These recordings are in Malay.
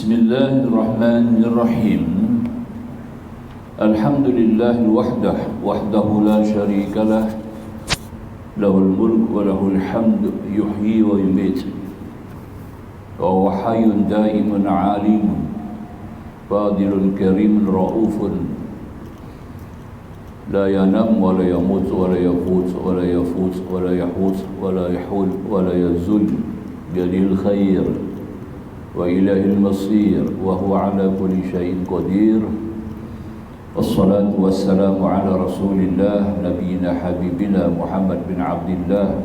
Bismillahirrahmanirrahim. Alhamdulillah wahdahu la syarikalah, lahul mulk wa lahul hamd, yuhyi wa yumiit, wa huwa hayyun daimun alimun, fadilun karimun raufun, la yanam wa la yamut wa la yafut wa la yafut wa la yahut wa la yahul wa la yazul biyadil khair wa ilahil masir wa huwa ala kulli syai'in qadir. Wassalatu wassalamu ala rasulillah nabiyina habibina Muhammad bin Abdillah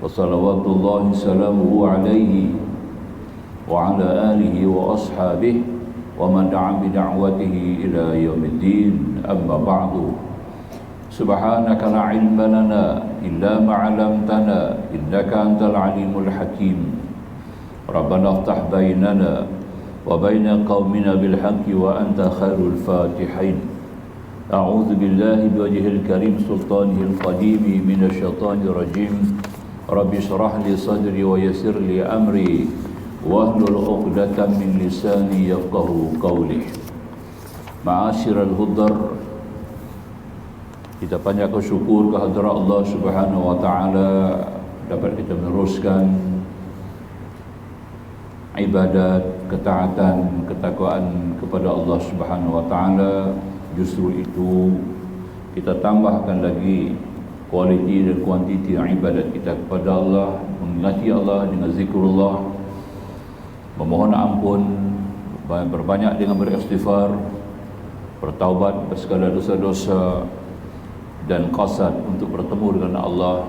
wa salawatullahi salamuhu alaihi wa ala alihi wa ashabihi wa man da'a bi da'watihi ila yaumiddin. Amma ba'du. Subhanaka la ilma lana illa ma 'allamtana innaka antal alimul hakim. Rabbana iftah bainana wa baina qaumina bil haqqi wa anta khairul fatihin. A'udzu billahi biwajhil karim sultanihil qadim minasy syaithanir rajim. Rabbi shrah li sadri wa yassir li amri wahlul 'uqdatam min lisani yafqahu qawli. Ma'asyiral hudar, kita panjatkan syukur kehadrat Allah Subhanahu wa taala dapat kita meneruskan ibadat, ketaatan, ketakwaan kepada Allah Subhanahu wa taala. Justru itu kita tambahkan lagi kualiti dan kuantiti ibadat kita kepada Allah, mengingati Allah dengan zikrullah, memohon ampun, berbanyak dengan beristighfar, bertaubat segala dosa-dosa, dan qasad untuk bertemu dengan Allah,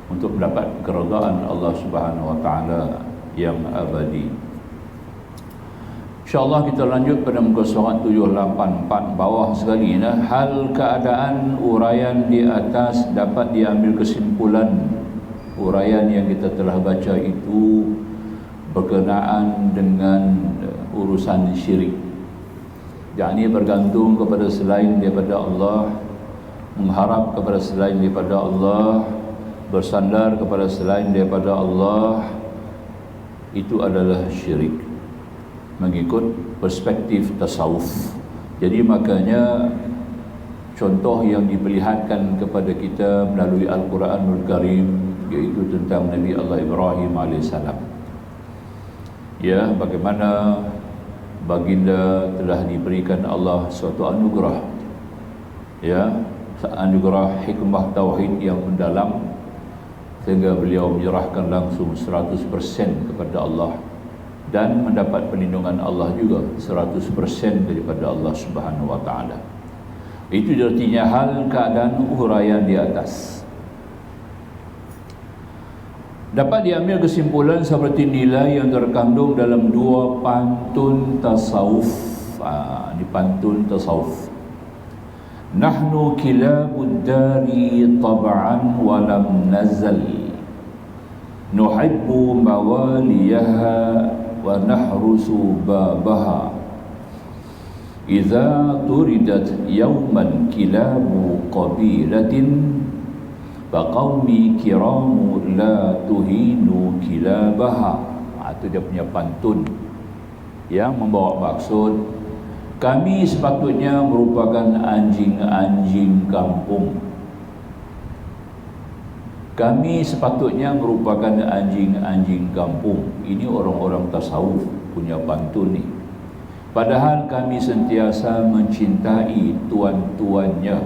untuk mendapat keridaan Allah Subhanahu wa taala yang abadi. InsyaAllah kita lanjut pada muka surat 784 bawah sekali. Hal keadaan uraian di atas dapat diambil kesimpulan uraian yang kita telah baca itu berkenaan dengan urusan syirik, yakni bergantung kepada selain daripada Allah, mengharap kepada selain daripada Allah, bersandar kepada selain daripada Allah. Itu adalah syirik mengikut perspektif tasawuf. Jadi makanya contoh yang diperlihatkan kepada kita melalui Al-Quranul Karim iaitu tentang Nabi Allah Ibrahim AS. Ya, bagaimana baginda telah diberikan Allah suatu anugerah, ya, anugerah hikmah tauhid yang mendalam, sehingga beliau menyerahkan langsung 100% kepada Allah dan mendapat perlindungan Allah juga 100% daripada Allah Subhanahu wa taala. Itu artinya hal keadaan uraian di atas. Dapat diambil kesimpulan seperti nilai yang terkandung dalam dua pantun tasawuf. Ini pantun tasawuf. Nahnu kilabud dari tab'an wa lam nazal, nuhibbu mawaliyaha wa nahrusu babaha, idza turidat yawman kilabu qabilatin faqawmi kiramu la tuhinu kilabaha. Itu dia punya pantun yang membawa maksud kami sepatutnya merupakan anjing-anjing kampung. Kami sepatutnya merupakan anjing-anjing kampung. Ini orang-orang tasawuf punya pantun ni. Padahal kami sentiasa mencintai tuan-tuannya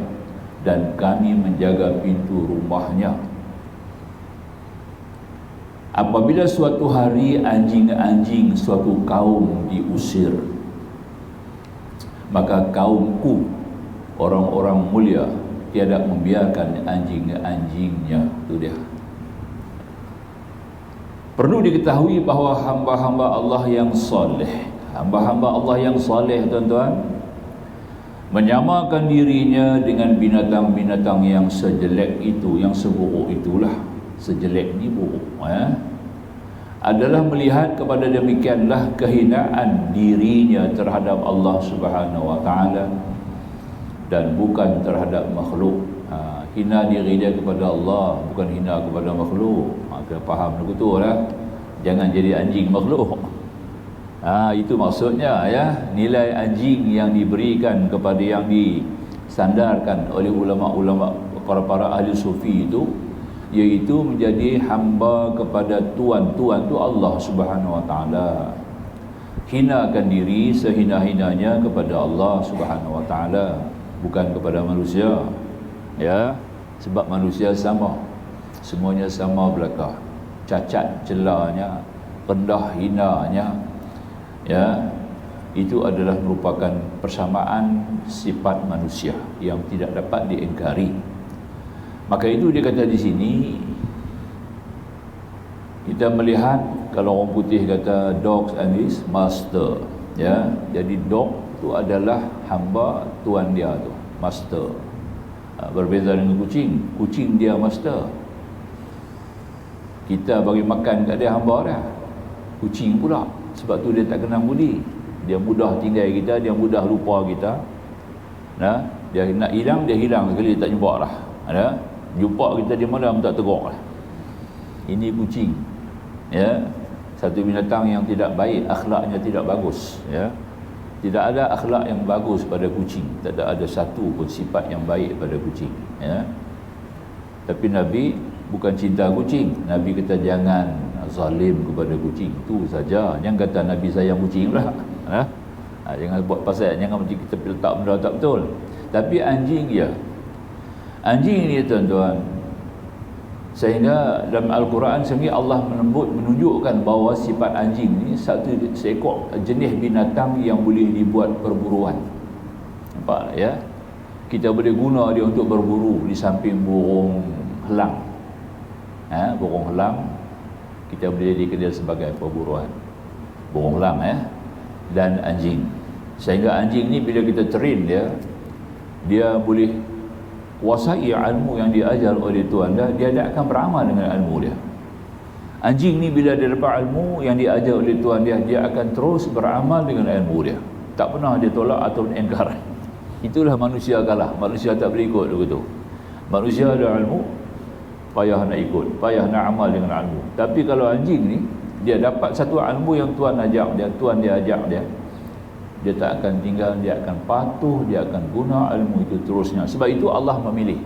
dan kami menjaga pintu rumahnya. Apabila suatu hari anjing-anjing suatu kaum diusir, maka kaumku, orang-orang mulia, tiada membiarkan anjing-anjingnya. Itu dia. Perlu diketahui bahawa hamba-hamba Allah yang soleh, hamba-hamba Allah yang soleh, tuan-tuan, menyamakan dirinya dengan binatang-binatang yang sejelek itu, yang seburuk itulah. Sejelek ni buruk, adalah melihat kepada demikianlah kehinaan dirinya terhadap Allah Subhanahu wa taala dan bukan terhadap makhluk. Hina diri dia kepada Allah, bukan hina kepada makhluk. Maka faham betul lah. Jangan jadi anjing makhluk. Itu maksudnya ya, nilai anjing yang diberikan kepada yang disandarkan oleh ulama-ulama para ahli sufi itu, iaitu menjadi hamba kepada Tuhan. Tuhan tu Allah Subhanahu wa taala. Hinakan diri sehina-hinanya kepada Allah Subhanahu wa taala, bukan kepada manusia. Ya, sebab manusia sama. Semuanya sama belaka. Cacat celanya, rendah hinanya. Ya, itu adalah merupakan persamaan sifat manusia yang tidak dapat diingkari. Maka itu dia kata di sini, kita melihat kalau orang putih kata dogs and his master, ya. Jadi dog tu adalah hamba tuan dia tu, master. Berbeza dengan kucing. Kucing dia master. Kita bagi makan kat dia hamba dia. Kucing pula, sebab tu dia tak kenal budi. Dia mudah tinggal kita, dia mudah lupa kita. Nah, dia nak hilang, dia hilang sekali, dia tak jumpa lah. Ada? Jumpa kita di mana pun tak tegur lah. Ini kucing. Ya, satu binatang yang tidak baik, akhlaknya tidak bagus. Ya, tidak ada akhlak yang bagus pada kucing. Tak ada satu pun sifat yang baik pada kucing. Ya, tapi Nabi bukan cinta kucing. Nabi kata jangan zalim kepada kucing. Itu saja. Jangan kata Nabi sayang kucing lah. Jangan buat pasal, jangan macam kita letak benda tak betul. Tapi anjing ya. Anjing ni tuan-tuan, sehingga dalam Al-Quran sendiri Allah menunjukkan bahawa sifat anjing ni satu seekor jenis binatang yang boleh dibuat perburuan. Nampak ya? Kita boleh guna dia untuk berburu di samping burung helang. Burung helang kita boleh jadikan dia sebagai perburuan. Burung helang dan anjing. Sehingga anjing ni bila kita train dia boleh kuasai ilmu yang diajar oleh Tuhan dia tak akan beramal dengan ilmu dia. Anjing ni bila dia dapat ilmu yang diajar oleh Tuhan dia akan terus beramal dengan ilmu dia. Tak pernah dia tolak atau engkar. Itulah manusia kalah. Manusia tak boleh ikut begitu. Manusia ada ilmu, payah nak ikut, payah nak amal dengan ilmu. Tapi kalau anjing ni, dia dapat satu ilmu yang Tuhan ajak dia, Tuhan dia ajak dia tak akan tinggal, dia akan patuh, dia akan guna ilmu itu terusnya. Sebab itu Allah memilih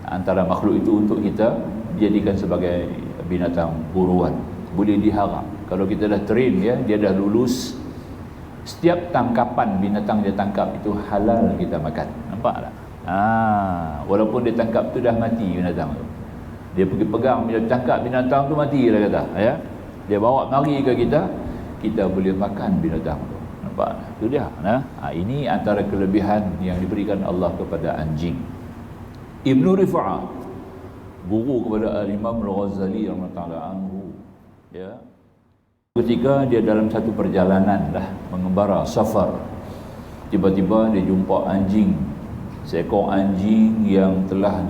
antara makhluk itu untuk kita jadikan sebagai binatang buruan, boleh diharap. Kalau kita dah train dia dah lulus, setiap tangkapan binatang dia tangkap itu halal kita makan. Nampak tak? Walaupun dia tangkap tu dah mati binatang tu, dia pergi pegang, bila tangkap binatang tu mati lah kata, ya. Dia bawa mari ke kita boleh makan binatang tu. Nampak? Itu dia. Ini antara kelebihan yang diberikan Allah kepada anjing. Ibnu Rifa'ah, guru kepada Al-Imam Al-Ghazali radhiyallahu anhu, ya. Ketika dia dalam satu perjalanan mengembara safar, tiba-tiba dia jumpa anjing, seekor anjing yang telah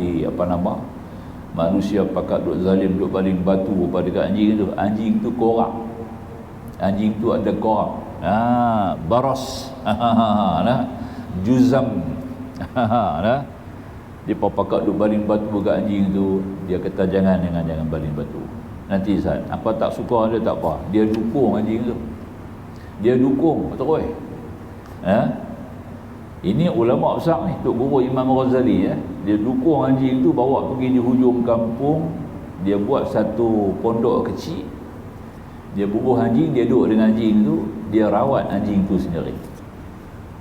manusia pakat duk zalim, duk baling batu pada dekat anjing itu. Anjing tu korak. Anjing tu ada korak. Baros. Juzam. Dia pakat duk baling batu dekat anjing tu. Dia kata jangan baling batu. Nanti Ustaz, apa tak suka dia tak apa. Dia dukung anjing tu. Dia dukung terus. Ini ulama besar ni, Tok Guru Imam Ghazali Dia dukung anjing tu, bawa pergi di hujung kampung. Dia buat satu pondok kecil. Dia bubuh anjing, dia duduk dengan anjing tu, dia rawat anjing tu sendiri.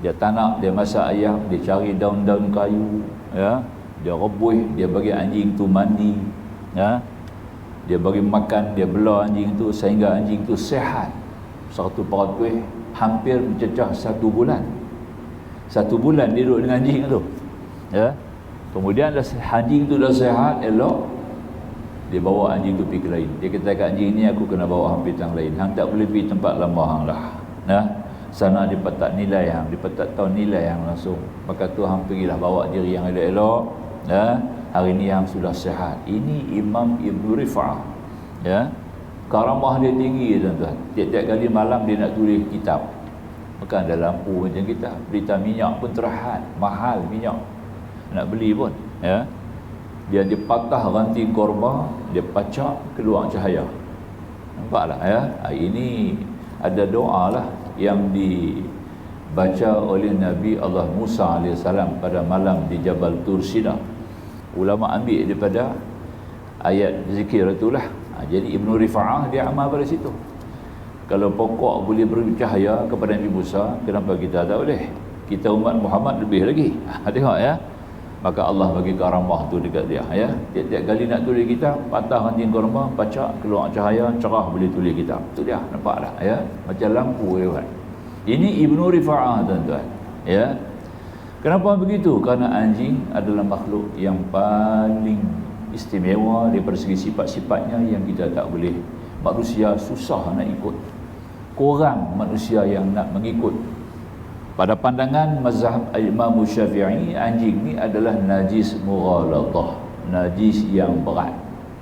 Dia tanak, dia masak ayam, dia cari daun-daun kayu, ya. Dia rebus, dia bagi anjing tu mandi, ya. Dia bagi makan, dia bela anjing tu sehingga anjing tu sihat 100%, hampir mencecah 1 bulan. 1 bulan dia duduk dengan anjing tu, ya. Kemudian anjing tu dah sihat, elok, dia bawa anjing tu pergi ke lain. Dia kata kat anjing ni, aku kena bawa hang pergi tempat lain. Hang tak boleh pergi tempat lama hang lah. Sana dia tak nilai hang, dia tak tahu nilai hang langsung. Maka tu hang pergilah bawa diri yang elok-elok. Hari ni hang sudah sihat. Ini Imam Ibnu Rifa'ah. Ya. Karamah dia tinggi tuan-tuan. Tiap-tiap kali malam dia nak tulis kitab. Bukan ada lampu macam kita. Berita minyak pun terhad, mahal minyak. Nak beli pun, ya. Dia patah ranting korma, dia pacak keluar cahaya. Nampaklah ya. Ini ada doa lah yang dibaca oleh Nabi Allah Musa AS pada malam di Jabal Tur Sina. Ulama ambil daripada ayat zikir itulah. Jadi Ibn Rifa'ah dia amal pada situ. Kalau pokok boleh beri cahaya kepada Nabi Musa, kenapa kita tak boleh? Kita umat Muhammad lebih lagi. Tengok ya. Maka Allah bagi karamah tu dekat dia ya. Tiap-tiap kali nak tulis kitab, patah ranting karamah, baca keluar cahaya, cerah boleh tulis kitab. Tu dia, nampak tak ya? Macam lampu lewat. Ini Ibn Rifa'ah tuan-tuan. Ya. Kenapa begitu? Kerana anjing adalah makhluk yang paling istimewa daripada segi sifat-sifatnya yang kita tak boleh. Manusia susah nak ikut. Kurang manusia yang nak mengikut. Pada pandangan mazhab Imam Syafi'i, anjing ni adalah najis mughaladhah, najis yang berat.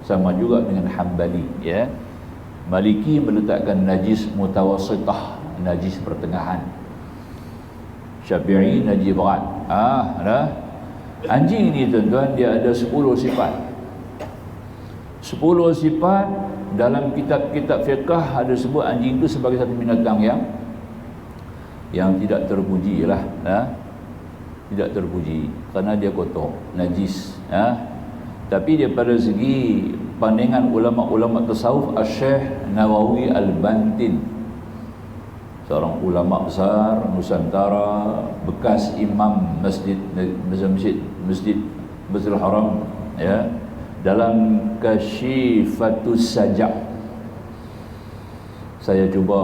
Sama juga dengan Hambali ya. Maliki meletakkan najis mutawassithah, najis pertengahan. Syafi'i najis berat. Anjing ni tuan-tuan dia ada 10 sifat. 10 sifat dalam kitab-kitab fiqh ada sebut anjing itu sebagai satu binatang yang tidak terpuji lah, tidak terpuji kerana dia kotor, najis. Tapi daripada segi pandangan ulama-ulama tasawuf, Syekh Nawawi Al-Bantin, seorang ulama besar Nusantara, bekas imam Masjidil Haram ya, dalam Kasyifatus Sajak. Saya cuba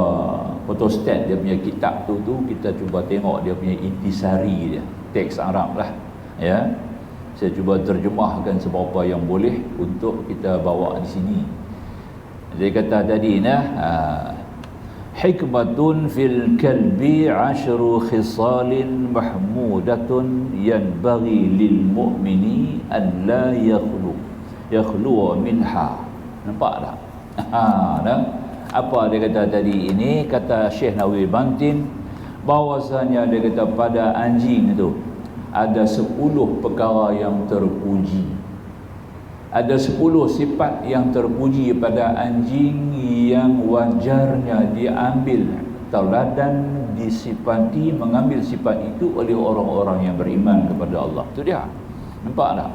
photostat dia punya kitab tu kita cuba tengok dia punya intisari dia, teks Arab lah ya. Saya cuba terjemahkan seberapa yang boleh untuk kita bawa di sini. Dia kata tadi hikmatun fil kalbi 10 khisalin mahmudatun yanbaghi lil mu'mini an la yakhlu minha. Nampak tak? Apa dia kata tadi? Ini kata Syekh Nawawi Bantin, bahawasanya dia kata pada anjing itu ada 10 perkara yang terpuji. Ada 10 sifat yang terpuji pada anjing yang wajarnya diambil tauladan, disifati, mengambil sifat itu oleh orang-orang yang beriman kepada Allah. Itu dia. Nampak tak?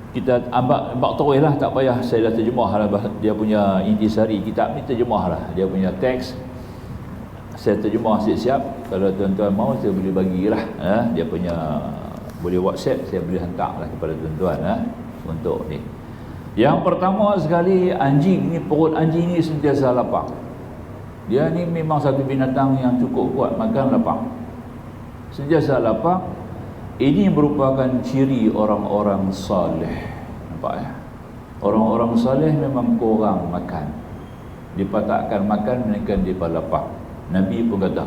Kita abak terus lah, tak payah saya dah terjemah lah dia punya intisari kitab ni, terjemah lah dia punya teks. Saya terjemah siap-siap. Kalau tuan-tuan mau saya boleh bagilah dia punya, boleh WhatsApp, saya boleh hantar lah kepada tuan-tuan untuk ni. Yang pertama sekali, anjing ni, perut anjing ni sentiasa lapang. Dia ni memang satu binatang yang cukup kuat makan lapang, sentiasa lapang. Ini merupakan ciri orang-orang saleh. Nampak ya? Orang-orang saleh memang kurang makan. Dia takkan makan melainkan dia lapang. Nabi pun kata,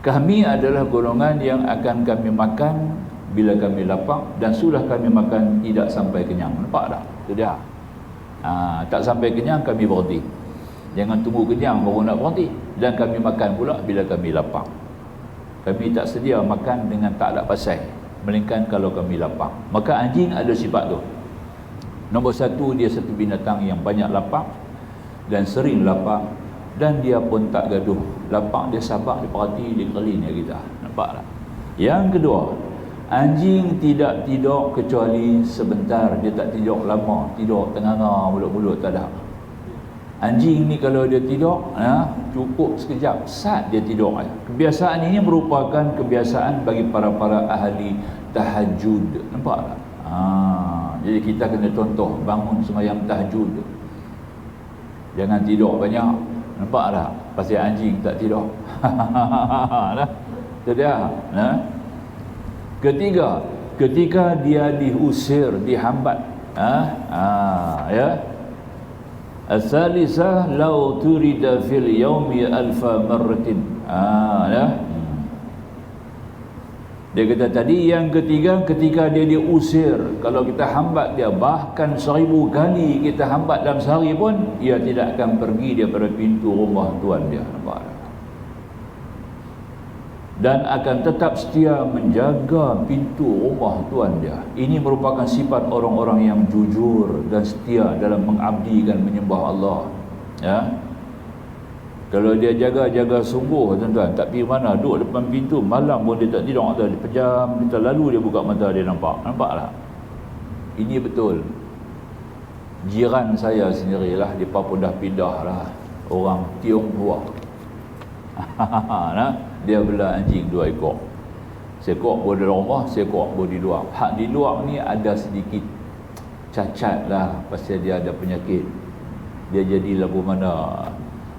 kami adalah golongan yang akan kami makan bila kami lapang, dan sudah kami makan tidak sampai kenyang. Nampak tak? Itu dia. Tak sampai kenyang kami berhenti. Jangan tunggu kenyang baru nak berhenti. Dan kami makan pula bila kami lapang. Kami tak sedia makan dengan tak ada pasal, melainkan kalau kami lapang. Maka anjing ada sifat tu. Nombor satu, dia satu binatang yang banyak lapang dan sering lapang, dan dia pun tak gaduh. Lapang dia sabar, dia perhati, dia kelin kita. Nampak tak? Yang kedua, anjing tidak tidur kecuali sebentar. Dia tak tidur lama, tidur tengah-tengah, mulut-mulut tak ada. Anjing ni kalau dia tidur, cukup sekejap, sat dia tidur. Kebiasaan ini merupakan kebiasaan bagi para ahli tahajud. Nampak tak? Jadi kita kena contoh bangun sembahyang tahajud. Jangan tidur banyak. Nampak tak? Pasal anjing tak tidur. Itu dia. Ketiga, ketika dia diusir, dihambat. Ya. Al-thalisah law turida fil yaumi alfa marratin. Ya. Dia kata tadi yang ketiga, ketika dia diusir, kalau kita hambat dia, bahkan 1000 kali kita hambat dalam sehari pun, ia tidak akan pergi daripada pintu rumah tuan dia. Nampak? Dan akan tetap setia menjaga pintu rumah tuan dia. Ini merupakan sifat orang-orang yang jujur dan setia dalam mengabdi dan menyembah Allah. Ya. Kalau dia jaga sungguh tuan-tuan, tak pergi mana, duduk depan pintu malam pun dia tak tidur, dia pejam, dia lalu dia buka mata, dia nampak tak? Ini betul. Jiran saya sendirilah, depa pun dah pindah lah, orang Tionghoa. Nah, dia bela anjing 2 ekor. Seekor bawa di rumah, seekor bawa di luar. Hak di luar ni ada sedikit cacat lah, pasal dia ada penyakit. Dia jadi lagu mana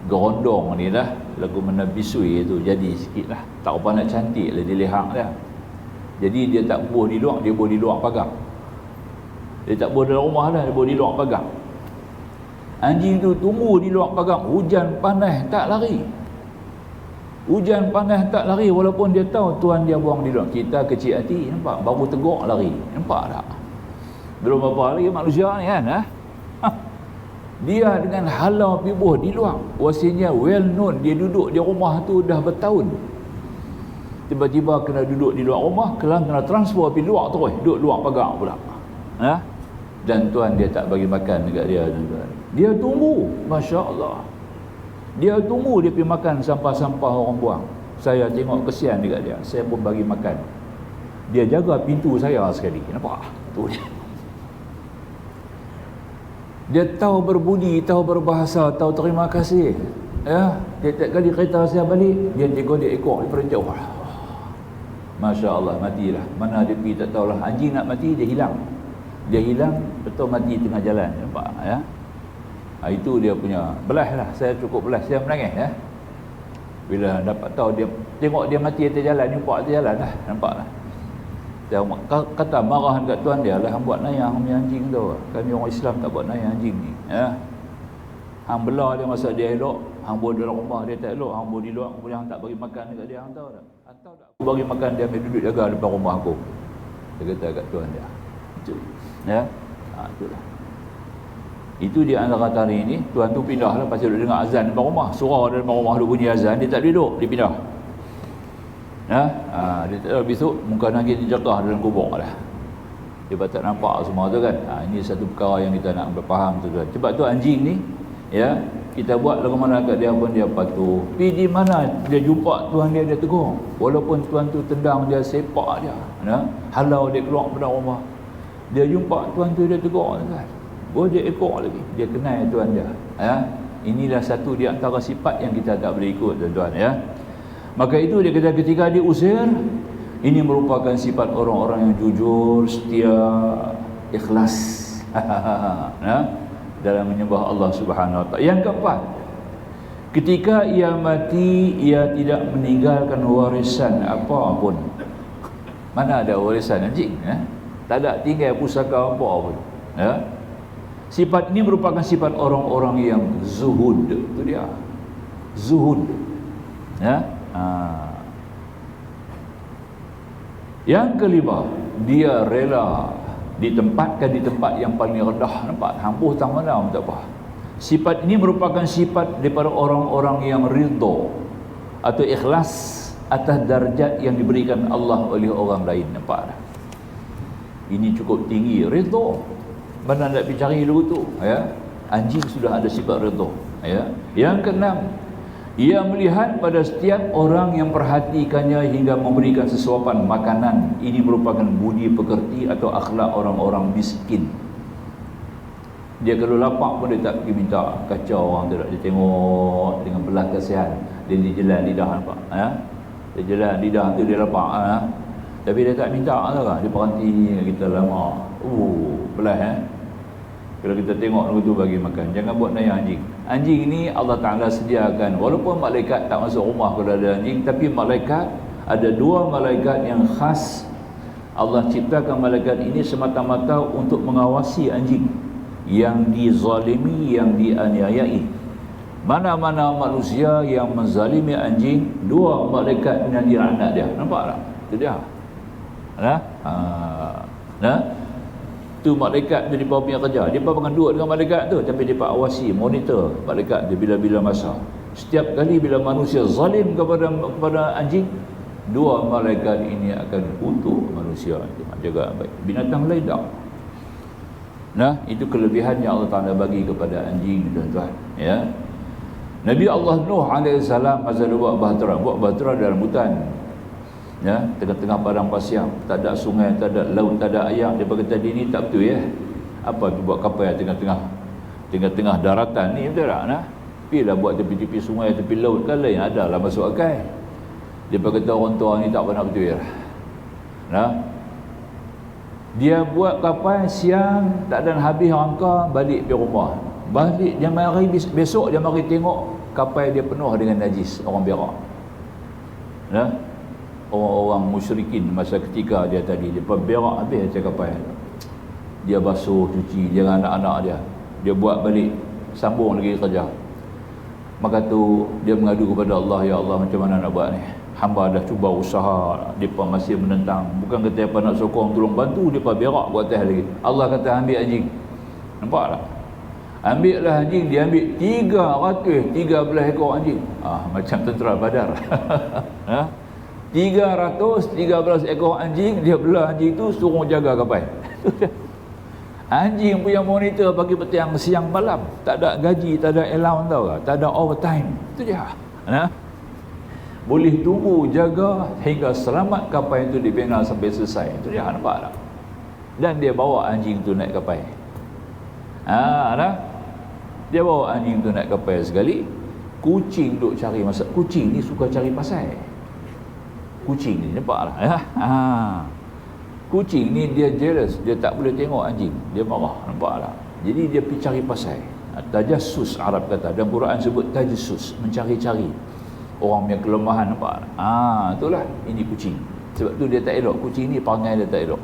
gerondong ni lah, lagu mana bisui tu, jadi sikit lah, tak apa nak cantik lah dia lehak dia. Jadi dia tak buah di luar, dia buah di luar pagar. Dia tak buah dalam rumah lah, dia buah di luar pagar. Anjing tu tunggu di luar pagar, hujan panas tak lari. Hujan panas tak lari, walaupun dia tahu tuan dia buang di luar. Kita kecil hati, nampak, baru teguk lari, nampak tak? Belum apa lagi manusia ni kan, ha? Dia dengan halau pibuh di luar, wasinya well known, dia duduk di rumah tu dah bertahun. Tiba-tiba kena duduk di luar rumah, kena transfer pergi luar terus, duduk luar pagar pula. Ha? Dan tuan dia tak bagi makan dekat dia, tuan. Dia tunggu, masya-Allah. Dia tunggu dia pergi makan sampah-sampah orang buang. Saya tengok kesian dekat dia, saya pun bagi makan. Dia jaga pintu saya sekali, nampak? Tu dia. Dia tahu berbudi, tahu berbahasa, tahu terima kasih. Ya, dia tiap kali kereta saya balik, dia tengok dia ekor daripada jauh. Masya Allah, matilah. Mana dia pergi tak tahulah. Anjing nak mati, dia hilang. Dia hilang, betul mati tengah jalan. Nampak ya? Itu dia punya belas lah. Saya cukup belas, saya menangis ya. Bila dapat tahu dia, tengok dia mati atas jalan, jumpa atas jalan lah. Nampak lah. Dia kata marah dekat tuan dia lah, hang buat nayah punya anjing tu. Kami orang Islam tak buat nayah anjing ni. Ya. Hang bela dia masa dia elok, hang buat dalam rumah dia tak elok, hang buat di luar, kemudian hang tak bagi makan dekat dia, hang tahu tak? Hang tahu tak? Aku bagi makan dia, ambil duduk jaga depan rumah aku. Dia kata kat tuan dia. Itu. Ya. Itulah. Itu dia antara hari ini, tuan tu pindah lah pasal duduk dengar azan depan rumah. Surau depan rumah duduk bunyi azan, dia tak duduk, dia pindah. Dia tak tahu besok muka lagi dijagah dalam kubur lah. Dia tak nampak semua tu kan. Ini satu perkara yang kita nak berfaham tu kan. Sebab tu anjing ni ya, kita buat lagu mana kat dia pun dia patuh. Pergi di mana dia jumpa tuan dia, dia tegur. Walaupun tuan tu tendang dia, sepak dia, halau dia keluar pada rumah. Dia jumpa tuan tu, dia tegur kan. Oh, dia ekor lagi, dia kenal tuan dia. Inilah satu di antara sifat yang kita tak boleh ikut tuan-tuan ya. Maka itu dia kata ketika diusir, ini merupakan sifat orang-orang yang jujur, setia, ikhlas dalam menyembah Allah Subhanahu Wa Taala. Yang keempat, ketika ia mati, ia tidak meninggalkan warisan apa pun. Mana ada warisan anjing? Tak ada tinggal pusaka apa pun. Sifat ini merupakan sifat orang-orang yang zuhud. Itu dia, zuhud. Yang kelima, dia rela ditempatkan di tempat yang paling rendah. Nampak? Hampuh tang mana pun tak apa. Sifat ini merupakan sifat daripada orang-orang yang ridha atau ikhlas atas darjat yang diberikan Allah oleh orang lain. Nampak tak? Ini cukup tinggi, ridha. Mana nak pergi cari dulu tu ya? Anjing sudah ada sifat ridha ya. Yang keenam, ia melihat pada setiap orang yang perhatikannya hingga memberikan sesuapan makanan. Ini merupakan budi pekerti atau akhlak orang-orang miskin. Dia kalau lapar pun dia tak pergi minta kacau orang tu. Dia tengok dengan belas kasihan. Dia jalan lidah, nampak ya? Dia jalan lidah tu, dia lapar tapi dia tak minta lah. Dia berhenti kita lama. Belas Kalau kita tengok lagu tu bagi makan. Jangan buat nayah anjing. Anjing ni Allah Ta'ala sediakan. Walaupun malaikat tak masuk rumah kalau ada anjing, tapi malaikat, ada 2 malaikat yang khas. Allah ciptakan malaikat ini semata-mata untuk mengawasi anjing yang dizalimi, yang dianiayai. Mana-mana manusia yang menzalimi anjing, 2 malaikat yang dilaknat dia. Nampak tak? Itu dia. Tu malaikat tu dia punya kerja. Dia bukan duduk dengan malaikat tu, tapi dia awasi, monitor malaikat dia bila-bila masa. Setiap kali bila manusia zalim kepada anjing, 2 malaikat ini akan kutuk manusia itu. Jaga baik. Binatang lain tak. Itu kelebihan yang Allah Taala bagi kepada anjing, tuan-tuan ya. Nabi Allah Nuh AS masa dia buat bahtera dalam hutan, ya, tengah-tengah padang pasir, tak ada sungai, tak ada laut, tak ada air. Dia kata ni tak betul ya. Apa tu buat kapal tengah-tengah daratan ni, betul tak? Nah, pergilah buat tepi-tepi sungai, tepi laut kan lain, adalah masuk akal. Dia kata orang tua ni tak pernah betul ya. Nah, dia buat kapal siang, tak ada habis rangka, balik pergi rumah. Balik dia mari besok dia mari tengok kapal dia penuh dengan najis orang berak. Nah, orang-orang musyrikin masa ketika dia tadi, dia berak habis aja kapal. Dia basuh, cuci dia dengan anak-anak dia. Dia buat balik, sambung lagi kerja. Maka tu dia mengadu kepada Allah, ya Allah, macam mana nak buat ni? Hamba dah cuba usaha, depa masih menentang. Bukan kata apa nak sokong tolong bantu, depa berak buat atas lagi. Allah kata ambil anjing. Nampak tak? Ambil lah anjing, dia ambil 313 ekor anjing. Macam tentera Badar. 313 ekor anjing, dia belah anjing tu suruh jaga kapal. Anjing punya monitor pagi petang siang malam, tak ada gaji, tak ada allowance tau, tak ada overtime. Itu je. Boleh tunggu jaga hingga selamat kapal itu dibina sampai selesai. Itu je, nampak tak? Dan dia bawa anjing tu naik kapal. Dia bawa anjing tu naik kapal sekali. Kucing duk cari masa. Kucing ni suka cari pasal. Kucing ni, nampak tak? Kucing ni dia jealous, dia tak boleh tengok anjing, dia marah, nampak tak? Jadi dia pergi cari pasal. Tajassus Arab kata, dan Quran sebut tajassus, mencari-cari orang punya kelemahan, nampak tak? Itulah, ini kucing. Sebab tu dia tak elok, kucing ni perangai dia tak elok.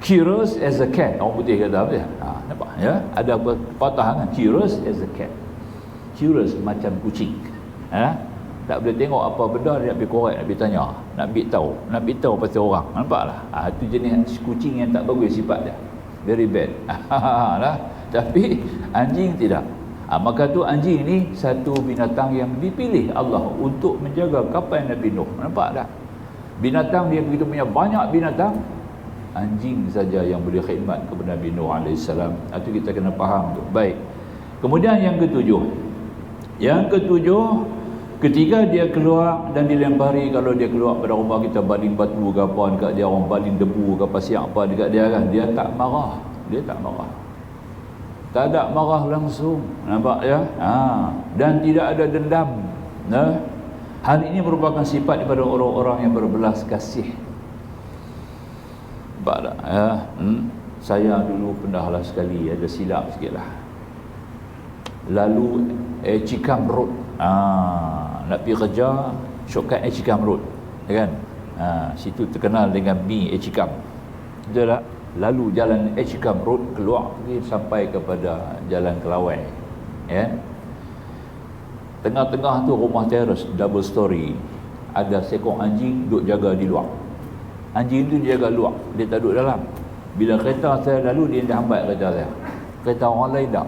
Curious as a cat, orang putih kata apa dia? Nampak ya? Ada patah kan? Curious as a cat. Curious macam kucing. Tak boleh tengok apa benda, dia nak pergi korek, nak pergi tanya, nak pergi tahu pasal orang. Nampaklah. Itu jenis kucing yang tak bagus sifat dia. Very bad. Tapi anjing tidak. Maka tu anjing ni satu binatang yang dipilih Allah untuk menjaga kapal Nabi Nuh. Nampak tak? Binatang dia begitu punya banyak binatang, anjing saja yang boleh khidmat kepada Nabi Nuh AS. Itu kita kena faham tu. Baik. Kemudian yang ketujuh, ketika dia keluar dan dilempari, kalau dia keluar pada rumah kita baling batu ke apa dekat dia, orang baling debu ke pasir apa dekat dia kan, dia tak marah. Tak ada marah langsung. Nampak ya? Dan tidak ada dendam. Hal ini merupakan sifat daripada orang-orang yang berbelas kasih. Nampak tak? Saya dulu pernahlah sekali ada silap sikitlah. Lalu Cikam Road. Nak pergi kerja, shortcut Cikam Road, kan? Situ terkenal dengan mi Cikam. Betul tak? Lalu jalan Cikam Road keluar pergi sampai kepada jalan Kelawai, ya. Tengah-tengah tu rumah teras double story. Ada seekor anjing duduk jaga di luar. Anjing tu jaga luar, dia tak duduk dalam. Bila kereta saya lalu, dia hambat kereta saya. Kereta orang lain tak.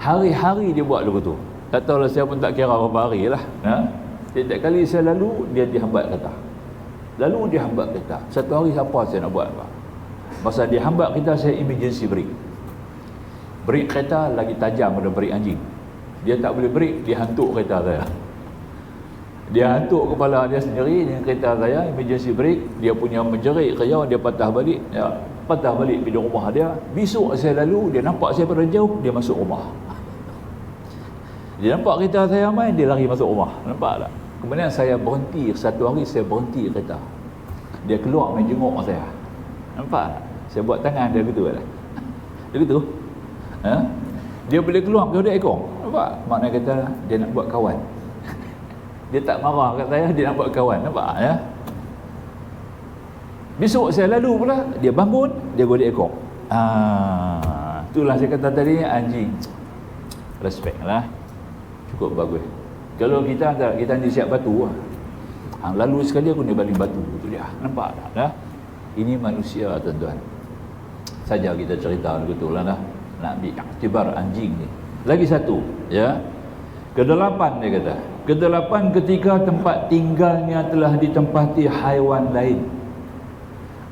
Hari-hari dia buat lagu tu. Tak tahulah, saya pun tak kira berapa hari lah. Setiap kali saya lalu, dia dihambat kereta. Lalu dia hambat kereta. Satu hari siapa saya nak buat apa? Masa dia hambat kereta, saya emergency brake. Brake kereta lagi tajam pada brake anjing. Dia tak boleh brake, dia hantuk kereta saya. Dia hantuk kepala dia sendiri dengan kereta saya, emergency brake. Dia punya menjerit kerja, dia patah balik. Patah balik pergi rumah dia. Besok saya lalu, dia nampak saya pada jauh, dia masuk rumah. Dia nampak kereta saya main, dia lari masuk rumah. Nampak tak? Kemudian saya berhenti, satu hari saya berhenti kereta. Dia keluar main jenguk saya. Nampak tak? Saya buat tangan dia gitu lah. Dia gitu. Dia boleh keluar ke dia ekor. Nampak? Maknanya kata dia nak buat kawan. Dia tak marah kat saya, dia nak buat kawan. Nampak ya? Besok saya lalu pula, dia bangun, dia golek ekor. Itulah saya kata tadi, anjing. Respect lah. Cukup bagus. Kalau kita ni siap batu lah. Lalu sekali aku ni baling batu. Itu dia. Nampak tak? Ini manusia, tuan-tuan. Saja kita cerita begitu lah. Nak ambil iktibar anjing ni. Lagi satu, ya. Kedelapan dia kata. Kedelapan, ketika tempat tinggalnya telah ditempati haiwan lain.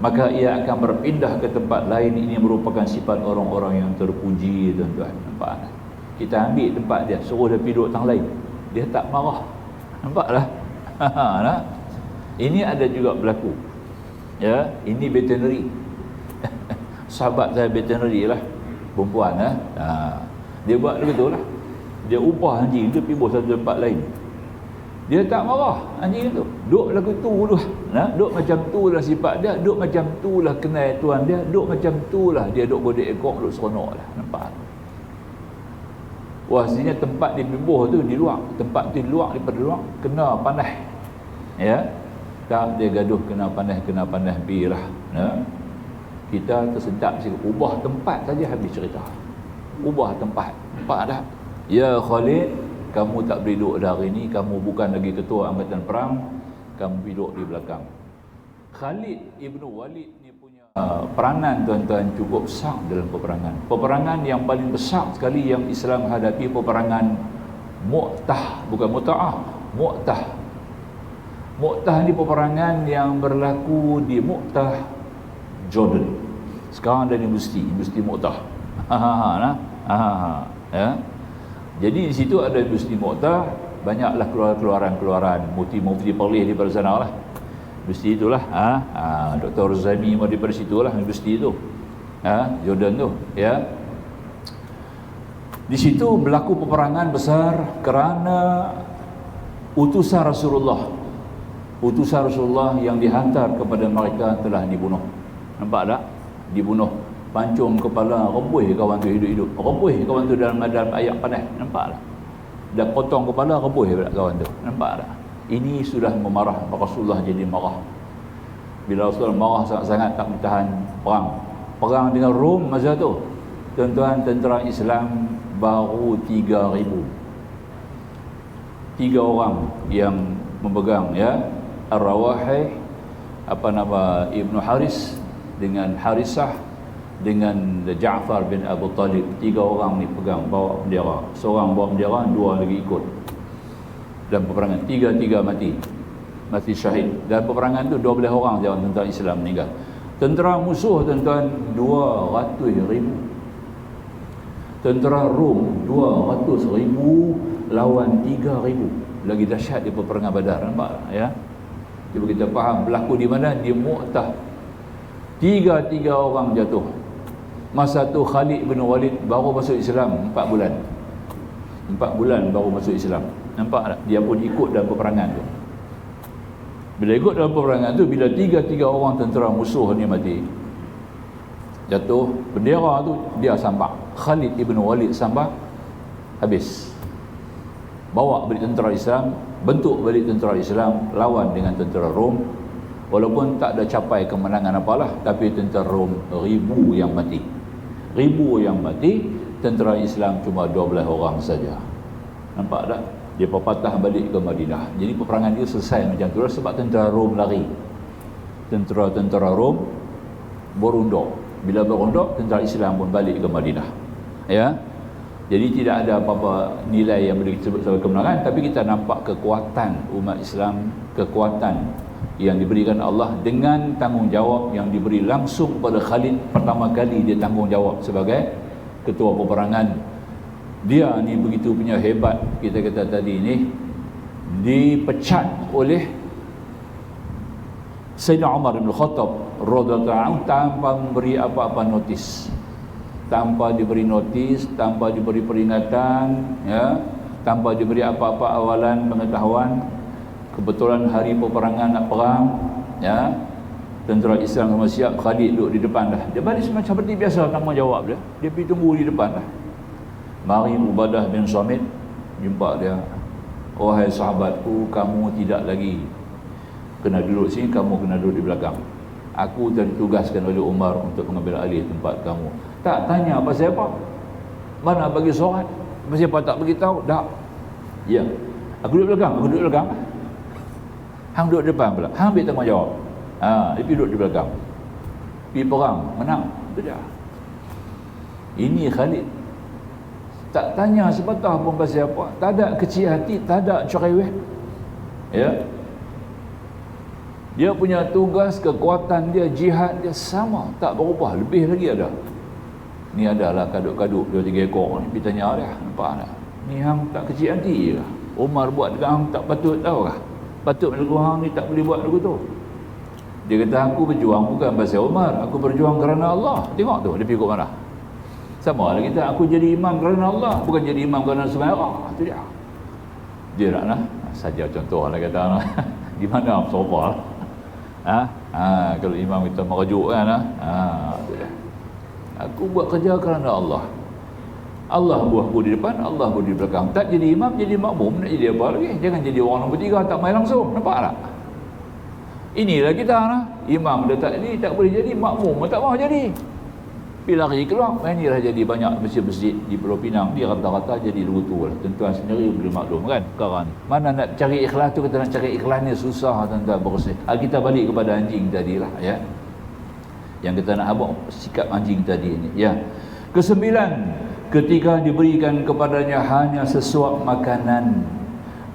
maka ia akan berpindah ke tempat lain. Ini merupakan sifat orang-orang yang terpuji, tuan-tuan. Nampak tak? Kita ambil tempat dia, suruh dia pergi duduk tempat lain, dia tak marah. Nampaklah. Nah, ini ada juga berlaku. Ya, ini veterinary. Sahabat saya veterinary lah, perempuan lah. Dia buat begitu lah. Dia ubah anjing dia pergi buat satu tempat lain. Dia tak marah anjing itu. Duduk lagu tu lah. Duduk macam tu lah sifat dia, duduk macam tu lah kenal tuan dia, duduk macam tu lah dia duduk godek ekor, duduk seronok lah. Nampak? Wah, sebenarnya tempat di bubuh tu di luar, tempat tu di luar, daripada luar kena panas. Ya. Tak dia gaduh kena panas birah. Ya. Kita tersedap sikit, ubah tempat saja habis cerita. Ubah tempat. Nampak tak? Ya Khalid, kamu tak boleh duduk dah hari ni, kamu bukan lagi ketua angkatan perang, kamu duduk di belakang. Khalid Ibn Walid ni punya peranan, tuan-tuan, cukup besar dalam peperangan. Peperangan yang paling besar sekali yang Islam hadapi, peperangan Mu'tah, bukan Muta'ah, Mu'tah. Mu'tah ni peperangan yang berlaku di Mu'tah, Jordan. Sekarang ada universiti Mu'tah. Ya. Jadi di situ ada universiti Mu'tah, banyaklah keluaran-keluaran mufti-mufti perlis daripada sana lah. Universiti itulah, Dr. Rozami daripada situlah universiti itu, Jordan tu, ya. Di situ berlaku peperangan besar kerana utusan Rasulullah yang dihantar kepada mereka telah dibunuh. Nampak tak? Dibunuh, pancung kepala, rebuih kawan tu hidup-hidup, rebuih kawan tu dalam ayak panas. Nampak tak? Dah potong kepala, rebuih pula kawan tu. Nampak tak? Ini sudah memarah, Rasulullah jadi marah. Bila Rasulullah marah sangat-sangat, tak bertahan perang dengan Rom masa tu, tuan-tuan, tentera Islam baru 3,000. 3 orang yang memegang, ya, Ar-Rawahi, Ibnu Haris dengan Harisah dengan Ja'far bin Abu Talib. 3 orang ni pegang, bawa bendera. Seorang bawa bendera, 2 lagi ikut. Dan peperangan 3 mati syahid. Dan peperangan tu 12 orang saja tentera Islam meninggal. Tentera musuh, tuan-tuan, 200,000. Tentera Rom 200,000 lawan 3,000. Lagi dahsyat di peperangan Badar. Nampak tak, ya? Cuba kita faham berlaku di mana? Di Mu'tah. 3 orang jatuh. Masa tu Khalid bin Walid baru masuk Islam 4 bulan. 4 bulan baru masuk Islam. Nampak tak? Dia pun ikut dalam peperangan tu. Bila ikut dalam peperangan tu, bila 3 orang tentera musuh ni mati, jatuh, bendera tu dia sambak. Khalid ibn Walid sambak, habis. Bawa balik tentera Islam, bentuk balik tentera Islam lawan dengan tentera Rom. Walaupun tak ada capai kemenangan apalah, tapi tentera Rom 1,000 yang mati. 1,000 yang mati, tentera Islam cuma 12 orang saja. Nampak tak? Dia patah balik ke Madinah. Jadi peperangan dia selesai macam tu sebab tentera Rom lari. Tentera Rom berunduk. Bila berunduk, tentera Islam pun balik ke Madinah. Ya. Jadi tidak ada apa-apa nilai yang boleh disebut sebagai kemenangan, tapi kita nampak kekuatan umat Islam, kekuatan yang diberikan Allah dengan tanggungjawab yang diberi langsung kepada Khalid. Pertama kali dia tanggungjawab sebagai ketua peperangan. Dia ni begitu punya hebat, kita kata tadi ni, dipecat oleh Sayyidina Umar bin Khattab radhiyallahu anhu tanpa memberi apa-apa notis, tanpa diberi notis, tanpa diberi peringatan, ya, tanpa diberi apa-apa awalan pengetahuan. Kebetulan hari peperangan nak perang, ya, tentera Islam semua siap, Khalid duduk di depan dah. Dia balik macam seperti biasa tanggungjawab dia. Dia pergi tunggu di depan dah. Mari Ubadah bin Samit jumpa dia. Wahai sahabatku, kamu tidak lagi kena duduk sini, kamu kena duduk di belakang. Aku telah ditugaskan oleh Umar untuk mengambil alih tempat kamu. Tak tanya pasal apa, mana bagi sorat, pasal apa tak beritahu. Tak. Ya, aku duduk belakang, aku duduk belakang. Hang duduk depan pula, hang ambil tanggungjawab. Dia pergi duduk di belakang. Pergi perang, menang, itu dia. Ini Khalid. Tak tanya sepatah pun pasal apa, tak ada kecil hati, tak ada cerewet. Ya. Dia punya tugas, kekuatan dia, jihad dia sama, tak berubah, lebih lagi ada. Ni adalah kaduk-kaduk 2-3 ekor ni, pergi tanya dia, nampak tak? Ni hang tak kecil hati ke? Umar buat dengan hang tak patut tahu kah? Patut lagu hang ni tak boleh buat lagu tu. Dia kata aku berjuang bukan pasal Umar, aku berjuang kerana Allah. Tengok tu, dia pergi mana? Sama lah kita, aku jadi imam kerana Allah, bukan jadi imam kerana sembarang. Itu dia. Dia nak saja contoh lah kata lah. Di mana sofa lah. Kalau imam kita merujuk kan itu dia. Aku buat kerja kerana Allah. Allah buah di depan, Allah buah di belakang. Tak jadi imam, jadi makmum, nak jadi apa lagi? Jangan jadi orang nombor 3 tak main langsung. Nampak tak? Inilah kita lah. Imam dah tak jadi, tak boleh jadi, makmum tak mahu jadi. Bila lari keluar, inilah jadi banyak masjid-masjid di Pulau Pinang. Dia rata-rata jadi lugu lah. Tuan-tuan sendiri boleh maklum kan sekarang. Mana nak cari ikhlas tu, kita nak cari ikhlas ni susah tuan-tuan bersih. Kita balik kepada anjing tadilah ya. Yang kita nak abang sikap anjing tadi ni ya. Kesembilan, ketika diberikan kepadanya hanya sesuap makanan,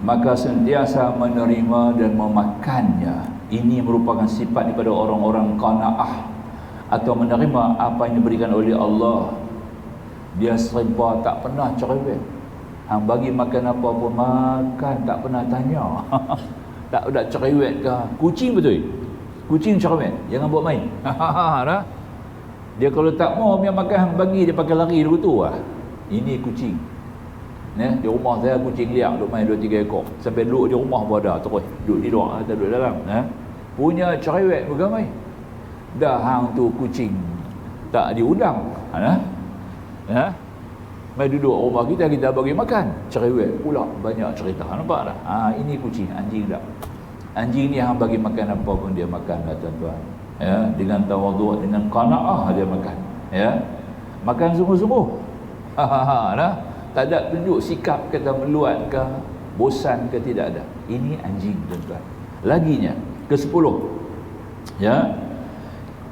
maka sentiasa menerima dan memakannya. Ini merupakan sifat daripada orang-orang qanaah atau menerima apa yang diberikan oleh Allah. Dia serba, tak pernah cerewet. Hang bagi makan apa pun makan, tak pernah tanya. Tak ada cerewet ke? Kucing betul. Kucing cerewet, jangan buat main. Dah. Dia kalau tak mau dia makan hang bagi, dia pakai lari dulu tu lah. Ini kucing. Di rumah saya kucing liar duk main 2-3 ekor. Sampai duduk di rumah pun ada terus. Duduk di luar atau duduk dalam. Punya cerewet bukan main. Dah hang tu kucing tak diundang. Mai duduk rumah kita bagi makan. Cerewet pula, banyak cerita. Nampak tak? Ini kucing, anjing tak. Anjing ni hang bagi makan apa pun dia makan lah tuan-tuan. Ya, dengan tawaduk, dengan qanaah dia makan. Ya. Makan sungguh-sungguh. Dah. Tak ada tunjuk sikap kata meluat ke, bosan ke, tidak ada. Ini anjing tuan-tuan. Laginya ke-10. Ya.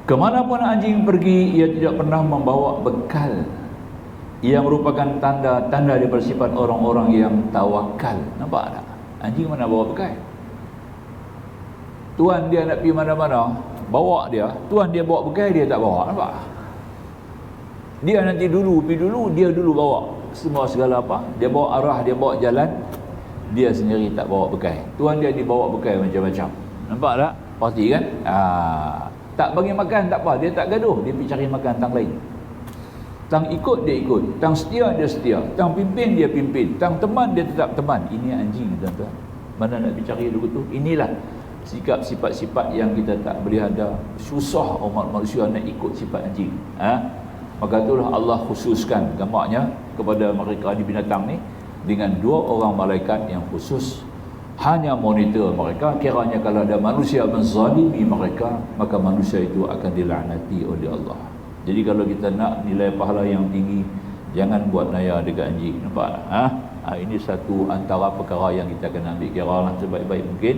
Kemanapun anjing pergi, ia tidak pernah membawa bekal. Ia merupakan tanda-tanda daripada sifat orang-orang yang tawakal. Nampak tak? Anjing mana bawa bekal? Tuan dia nak pergi mana-mana, bawa dia. Tuan dia bawa bekal, dia tak bawa. Nampak? Dia nanti pergi dulu, dia dulu bawa semua segala apa. Dia bawa arah, dia bawa jalan. Dia sendiri tak bawa bekal. Tuan dia dibawa bekal macam-macam. Nampak tak? Pasti kan? Tak bagi makan tak apa, dia tak gaduh, dia pergi cari makan tang lain. Tang ikut dia ikut, tang setia dia setia, tang pimpin dia pimpin, tang teman dia tetap teman. Ini anjing tuan-tuan. Mana nak pergi cari dulu tu? Inilah sikap sifat-sifat yang kita tak boleh ada. Susah umat manusia nak ikut sifat anjing. Maka itulah Allah khususkan gambarnya kepada mereka di binatang ni dengan 2 orang malaikat yang khusus. Hanya monitor mereka. Kiranya kalau ada manusia menzalimi mereka, maka manusia itu akan dilaknati oleh Allah. Jadi kalau kita nak nilai pahala yang tinggi, jangan buat naya dekat anjing. Nampak tak? Ini satu antara perkara yang kita kena ambil kira lah sebaik-baik mungkin.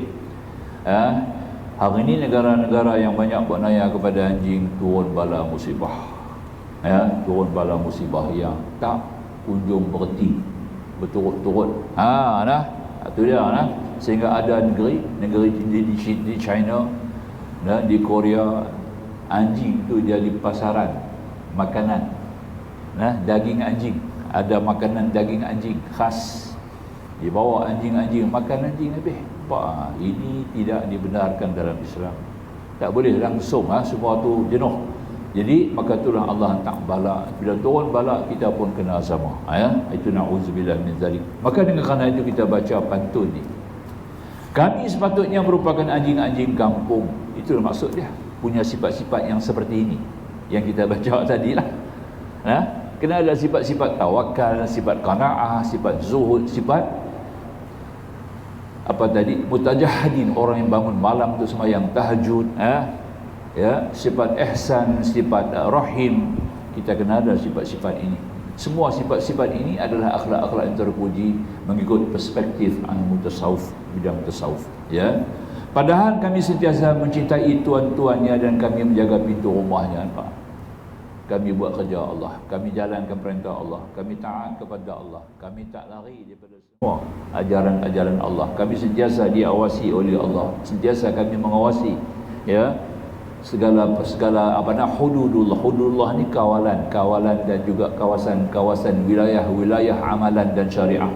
Hari ini negara-negara yang banyak buat naya kepada anjing turun bala musibah. Turun bala musibah yang tak kunjung berhenti, berturut-turut. Itu dia sehingga ada negeri di China dan di Korea, anjing tu jadi pasaran makanan. Daging anjing, ada makanan daging anjing khas, dibawa anjing-anjing, makan anjing habis. Ini tidak dibenarkan dalam Islam. Tak boleh langsung semua tu jenuh. Jadi maka itulah Allah hantar bala. Bila turun bala, kita pun kena sama. Itu na'udzubillah min zalik. Maka dengan kerana itu kita baca pantun ni. Kami sepatutnya merupakan anjing-anjing kampung. Itulah maksud dia. Punya sifat-sifat yang seperti ini yang kita baca tadilah. Kena ada sifat-sifat tawakal, sifat qanaah, sifat zuhud, sifat apa tadi? Mutajahidin, orang yang bangun malam tu sembahyang tahajud, sifat ihsan, sifat rahim. Kita kena ada sifat-sifat ini. Semua sifat-sifat ini adalah akhlak-akhlak yang terpuji mengikut perspektif mutasawuf, bidang tasawuf. Padahal kami sentiasa mencintai tuan-tuannya dan kami menjaga pintu rumahnya. Kami buat kerja Allah, kami jalankan perintah Allah, kami taat kepada Allah, kami tak lari daripada semua ajaran-ajaran Allah. Kami sentiasa diawasi oleh Allah, sentiasa kami mengawasi ya segala hududullah. Hududullah ni kawalan dan juga kawasan wilayah amalan dan syariah.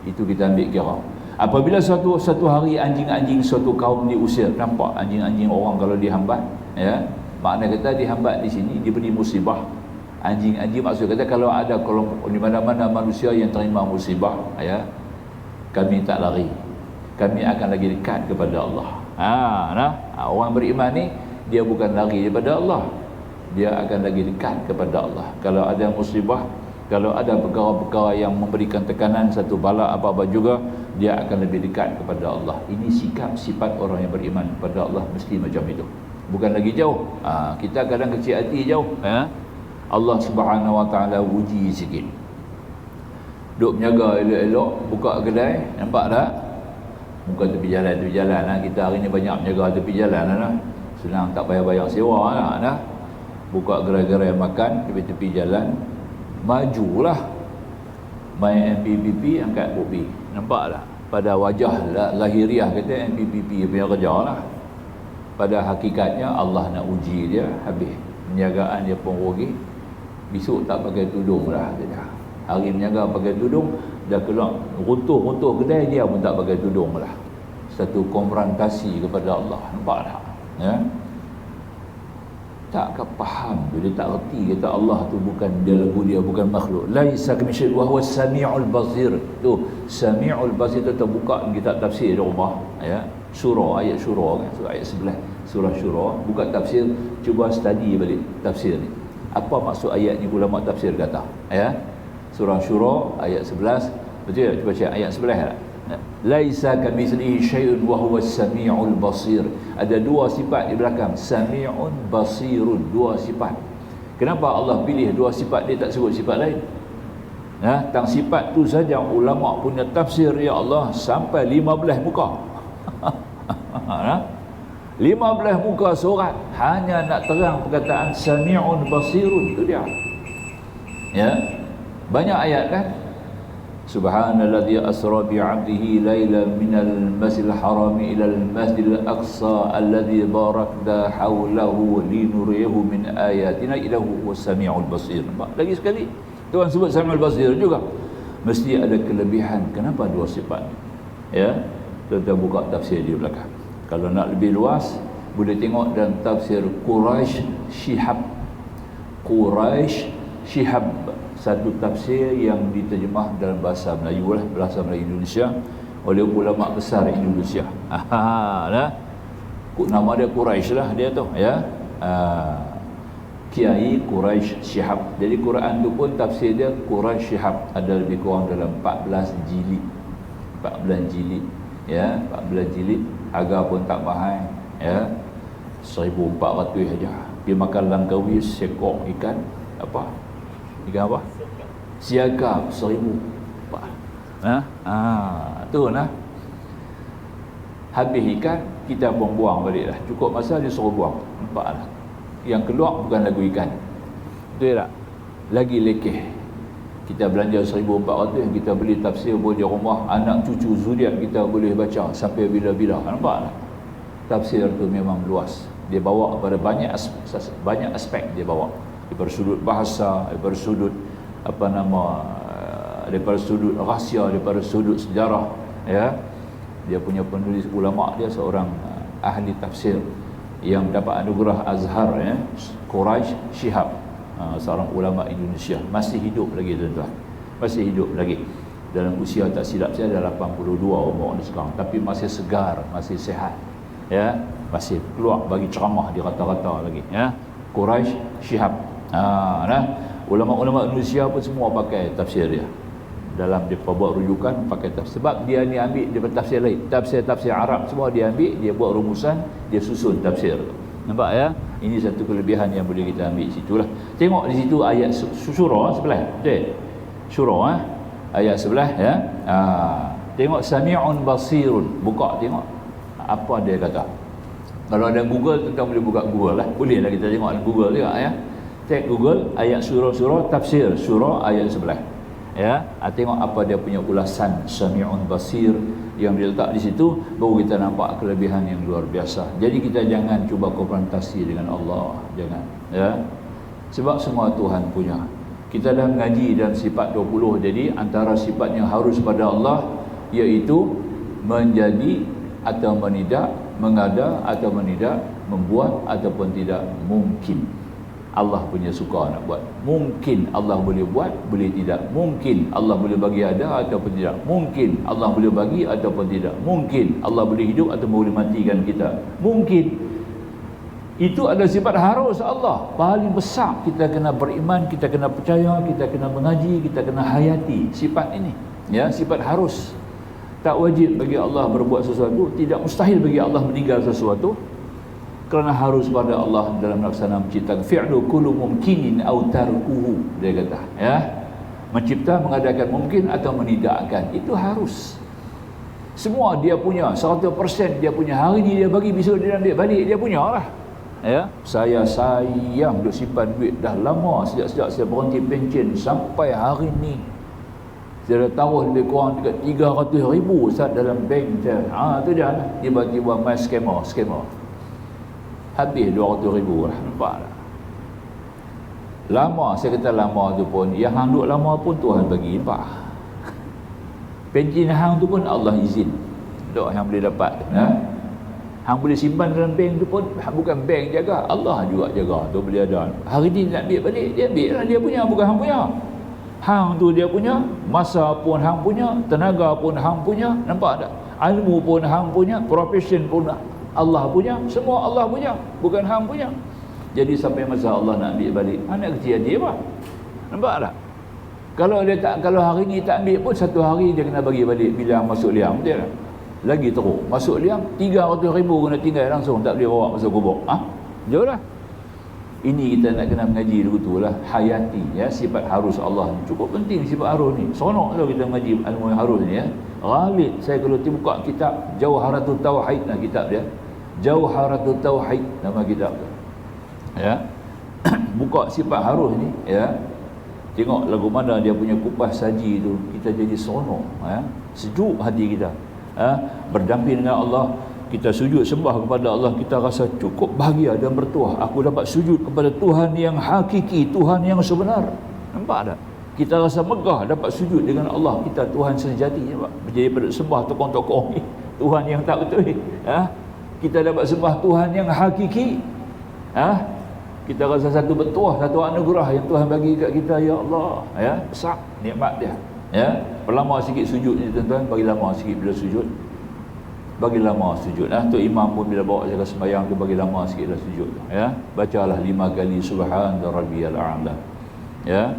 Itu kita ambil kira. Apabila satu hari anjing-anjing suatu kaum diusir, nampak anjing-anjing orang kalau dihambat ya, makna kata dihambat di sini, diberi musibah. Anjing-anjing maksud kata kalau ada kelompok di mana-mana manusia yang terima musibah ya, kami tak lari, kami akan lagi dekat kepada Allah. Orang beriman ni dia bukan lari daripada Allah, dia akan lagi dekat kepada Allah. Kalau ada musibah, kalau ada perkara-perkara yang memberikan tekanan, satu bala apa-apa juga, dia akan lebih dekat kepada Allah. Ini sikap sifat orang yang beriman kepada Allah, mesti macam itu. Bukan lagi jauh. Kita kadang kecil hati jauh. Allah Subhanahu Wa Taala uji sikit. Duk menjaga elok-elok, buka kedai, nampak tak? Bukan tepi jalan lah. Kita hari ni banyak menjaga tepi jalan lah. Senang, tak payah bayar sewa lah. Buka gerai-gerai makan tepi-tepi jalan. Majulah. Main MPPP, angkat kopi. Nampak tak? Pada wajah lahiriah kata MPPP punya kerja lah. Pada hakikatnya Allah nak uji dia, habis penjagaan dia pun rugi. Besok tak pakai tudung lah dia. Hari menjaga pakai tudung, dah keluar runtuh kedai, dia pun tak pakai tudung lah. Satu konfrontasi kepada Allah. Nampak tak? Ya? Tak faham, dia tak reti kata Allah tu bukan dia, lagu dia bukan makhluk. Laisa kamitslihi wa huwa samiul basir. Tu samiul basir tu terbuka kita tafsir di rumah ya. Surah, ayat surah kan, surah ayat 11 surah Syura, buka tafsir, cuba study balik tafsir ni. Apa maksud ayat ni, ulama tafsir kata ya. Surah Syura ayat 11, betul? Cuba cek ayat 11 tak? Laisa kamitslihi syai'un wa huwas samiul basir. Ada dua sifat di belakang, sami'un basirun, dua sifat. Kenapa Allah pilih dua sifat, dia tak sebut sifat lain? Tang sifat tu saja ulama punya tafsir ya Allah sampai 15 muka. 15 muka surat hanya nak terang perkataan sami'un basirun, tu dia. Ya. Banyak ayat kan? Subhanalladzi asra bi 'abdihi lailan minal masjidil harami ilal masjidil aqsa alladzi barakna hawlahu linuriyahu min ayatina innahu huwas samiul basir. Lagi sekali Tuhan sebut samiul basir juga. Mesti ada kelebihan. Kenapa dua sifat ni? Ya. Kita buka tafsir di belakang. Kalau nak lebih luas, boleh tengok dalam tafsir Quraisy Shihab. Quraisy Shihab, satu tafsir yang diterjemah dalam bahasa Melayu lah, bahasa Melayu Indonesia oleh ulama besar Indonesia. Nama dia Quraisy lah dia tu ya. Kiai Quraisy Shihab. Jadi Quran tu pun tafsir dia Quraisy Shihab, ada lebih kurang dalam 14 jilid. 14 jilid ya, 14 jilid. Harga pun tak mahal ya, 1,400 saja. Dia makan langkawi sekok ikan apa? Ikan apa? Siaga 1,000. Tu nah. Habis ikan, kita buang balik lah. Cukup masa dia suruh buang. Nampak lah. Yang keluar bukan lagu ikan. Betul tak? Lagi lekeh. Kita belanja 1,400, yang kita beli tafsir boleh di rumah, anak cucu zuriat kita boleh baca sampai bila-bila. Nampak tak? Tafsir tu memang luas. Dia bawa pada banyak aspek dia bawa. Daripada sudut bahasa, daripada sudut daripada sudut rahsia, daripada sudut sejarah ya. Dia punya penulis ulama, dia seorang ahli tafsir yang dapat anugerah Azhar ya, Quraisy Shihab. Seorang ulama Indonesia, masih hidup lagi tuan-tuan, masih hidup lagi, dalam usia tak silap saya dah 82 umur ni sekarang, tapi masih segar, masih sihat ya, masih keluar bagi ceramah di rata-rata lagi ya. Quraisy Shihab. Ulama-ulama Indonesia pun semua pakai tafsir dia. Dalam dia buat rujukan pakai tafsir, sebab dia ni ambil daripada tafsir lain, tafsir Arab semua dia ambil, dia buat rumusan, dia susun tafsir. Nampak ya? Ini satu kelebihan yang boleh kita ambil situlah. Tengok di situ ayat surah sebelah. Betul? Surah ayat sebelah ya. Tengok sami'un basirun. Buka tengok. Apa dia kata? Kalau ada Google, kita boleh buka Google lah. Boleh lah kita tengok Google juga ya. Tag Google ayat surah tafsir surah ayat 11. Ya, tengok apa dia punya ulasan Sami'un Basir yang dia letak di situ, baru kita nampak kelebihan yang luar biasa. Jadi kita jangan cuba konfrontasi dengan Allah, jangan, ya. Sebab semua Tuhan punya. Kita dah mengaji dalam sifat 20, jadi antara sifat yang harus pada Allah iaitu menjadi atau menidak, mengada atau menidak, membuat ataupun tidak, mungkin. Allah punya suka nak buat. Mungkin Allah boleh buat, boleh tidak. Mungkin Allah boleh bagi ada ataupun tidak. Mungkin Allah boleh bagi ataupun tidak. Mungkin Allah boleh hidup ataupun boleh matikan kita. Mungkin. Itu adalah sifat harus Allah. Paling besar kita kena beriman, kita kena percaya, kita kena mengaji, kita kena hayati sifat ini. Ya, sifat harus. Tak wajib bagi Allah berbuat sesuatu, tidak mustahil bagi Allah meninggal sesuatu. Kerana harus pada Allah dalam melaksanakan menciptakan. Fi'lu kullu mumkinin aw tarkuhu, dia kata, ya. Mencipta, mengadakan mungkin atau menidakkan, itu harus. Semua dia punya, 100% dia punya. Hari ni dia bagi, besok dia ambil balik, dia punya lah. Ya, saya sayang duk simpan duit dah lama, sejak saya berhenti pencen sampai hari ni. Saya dah taruh lebih kurang dekat 300,000 Ustaz dalam bank saya. Tu dia lah. Tiba-tiba main scammer. Habis 200,000 lah, nampak tak? Lama, saya kata lama tu pun, yang hang duk lama pun Tuhan bagi, nampak? Pencen hang tu pun Allah izin, duk yang boleh dapat, hang boleh simpan dalam bank tu pun bukan bank jaga, Allah juga jaga, tu boleh ada. Hari ni nak ambil balik, dia ambil lah, dia punya, bukan hang punya. Hang tu dia punya, masa pun hang punya, tenaga pun hang punya, nampak tak? Ilmu pun hang punya, profession pun Allah punya, semua Allah punya, bukan hang punya. Jadi sampai masa Allah nak ambil balik, anak kecil dia apa? Nampak tak? Kalau hari ni tak ambil pun, satu hari dia kena bagi balik bila masuk liang, betul tak? Lagi teruk, masuk liang 300,000 kena tinggal langsung, tak boleh bawa masuk kubur. Jauh lah. Ini kita nak kena mengaji dulu tu lah, hayati, ya, sifat harus Allah ni. Cukup penting sifat harus ni. Seronok kalau kita mengaji ilmu yang harus ni, ya. Ghalib, saya kalau buka kitab Jauharatul Tauhid, nah kitab dia, Jauharatul Tauhid nama kitab tu, ya. Buka sifat harus ni, ya. Tengok lagu mana dia punya kupas saji tu, kita jadi seronok, ya. Sejuk hati kita, berdamping dengan Allah. Kita sujud sembah kepada Allah, kita rasa cukup bahagia dan bertuah. Aku dapat sujud kepada Tuhan yang hakiki, Tuhan yang sebenar. Nampak tak? Kita rasa megah dapat sujud dengan Allah kita, Tuhan sejati. Jadi pada sembah tokoh-tokoh ni, Tuhan yang tak betul. Kita dapat sembah Tuhan yang hakiki. Kita rasa satu bertuah, satu anugerah yang Tuhan bagi kat kita, ya Allah. Ya, besar nikmat dia. Ya, berlama sikit sujud ni tuan-tuan, bagi lama sikit bila sujud. Bagi lama sujud. Tu imam pun bila bawa jaga sembahyang tu, bagi lama sikitlah sujud. Ya, bacalah 5 kali subhan rabbiyal a'la. Ya,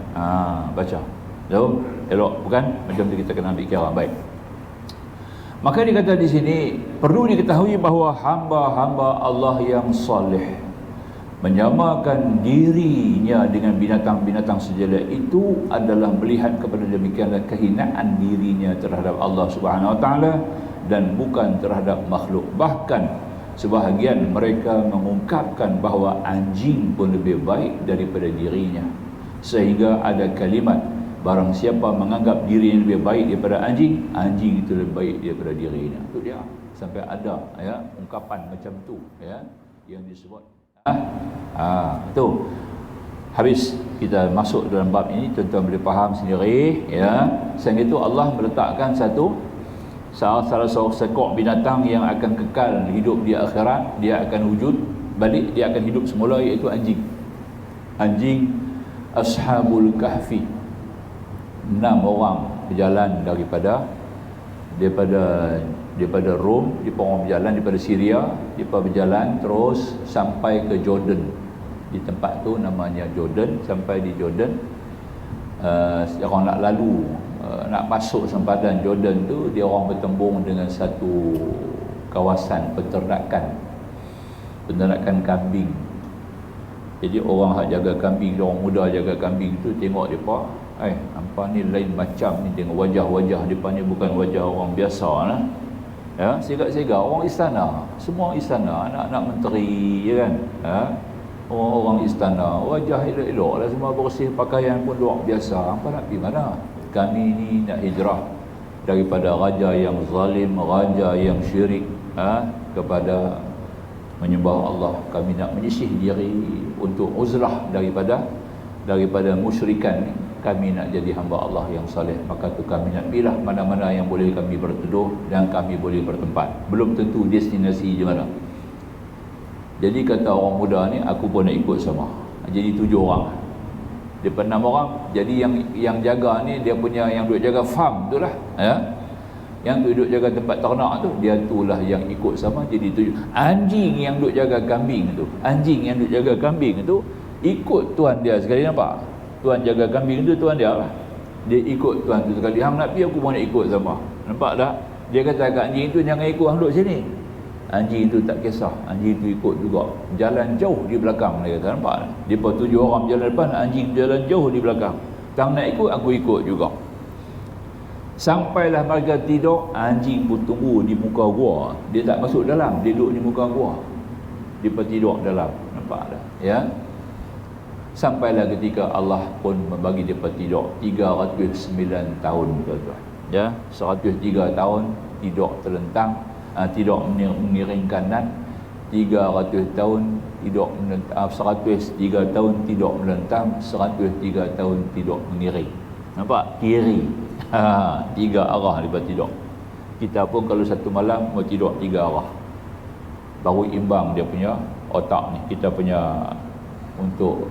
baca. Jom, elok, bukan? Macam tu kita kena ambil kira baik. Maka dia kata di sini, perlu diketahui bahawa hamba-hamba Allah yang soleh menyamakan dirinya dengan binatang-binatang sejelek itu adalah melihat kepada demikianlah kehinaan dirinya terhadap Allah Subhanahu Wa Taala dan bukan terhadap makhluk. Bahkan sebahagian mereka mengungkapkan bahawa anjing pun lebih baik daripada dirinya, sehingga ada kalimat, barang siapa menganggap dirinya lebih baik daripada anjing, anjing itu lebih baik daripada dirinya. Itu dia, sampai ada, ya, ungkapan macam tu, ya, yang disebut. Tu habis kita masuk dalam bab ini, tuan-tuan boleh faham sendiri, ya. Sehingga itu Allah meletakkan salah seorang sekok binatang yang akan kekal hidup di akhirat. Dia akan wujud balik, dia akan hidup semula, iaitu anjing. Anjing Ashabul Kahfi, 6 orang berjalan daripada Rom. Dia orang berjalan daripada Syria, dia berjalan terus sampai ke Jordan. Di tempat tu namanya Jordan. Sampai di Jordan, orang nak lalu, nak masuk sempadan Jordan tu, dia orang bertembung dengan satu kawasan peternakan kambing. Jadi orang hak jaga kambing, orang muda jaga kambing tu tengok depa, nampak ni lain macam ni, tengok wajah-wajah depa ni bukan wajah orang biasa lah. Ya, sega-sega orang istana, semua istana, anak-anak menteri, ya kan. Orang-orang istana, wajah elok-elok lah, semua bersih, pakaian pun luar biasa. Hampa nak pergi mana? Kami ni nak hijrah daripada raja yang zalim, raja yang syirik, kepada menyembah Allah. Kami nak menyisih diri untuk uzlah daripada musyrikan ni. Kami nak jadi hamba Allah yang saleh. Maka tu kami nak pilih mana-mana yang boleh kami berteduh dan kami boleh bertempat. Belum tentu destinasi di mana. Jadi kata orang muda ni, aku pun nak ikut sama. Jadi 7 orang. Dia 6 orang. Jadi yang jaga ni, dia punya yang duduk jaga farm tu lah, yang duduk jaga tempat ternak tu, dia itulah yang ikut sama. Jadi 7. Anjing yang duduk jaga kambing tu, ikut tuan dia sekali. Nampak? Tuan jaga kambing tu tuan dia lah. Dia ikut tuan tu sekali. Hang nak pergi, aku pun nak ikut sama. Nampak tak? Dia kata kat anjing tu, jangan ikut, hang duduk sini. Anjing tu tak kisah, anjing tu ikut juga. Jalan jauh di belakang, dia kata. Nampak tak? Dia pun 7 orang jalan depan, anjing jalan jauh di belakang. Tang nak ikut, aku ikut juga. Sampailah mereka tidur, anjing pun tunggu di muka gua. Dia tak masuk dalam, dia duduk di muka gua. Dia pun tidur dalam. Nampak tak? Ya. Sampailah ketika Allah pun membagi dia tidur 309 tahun, tuan-tuan. Ya, 103 tahun tidur terlentang, tidur mengiring kanan. 300 tahun tidur melentang, 103 tahun tidur melentang, 103 tahun tidur mengiring. Nampak? Kiri. 3 arah dia tidur. Kita pun kalau satu malam mau tidur 3 arah. Baru imbang dia punya otak ni. Kita punya untuk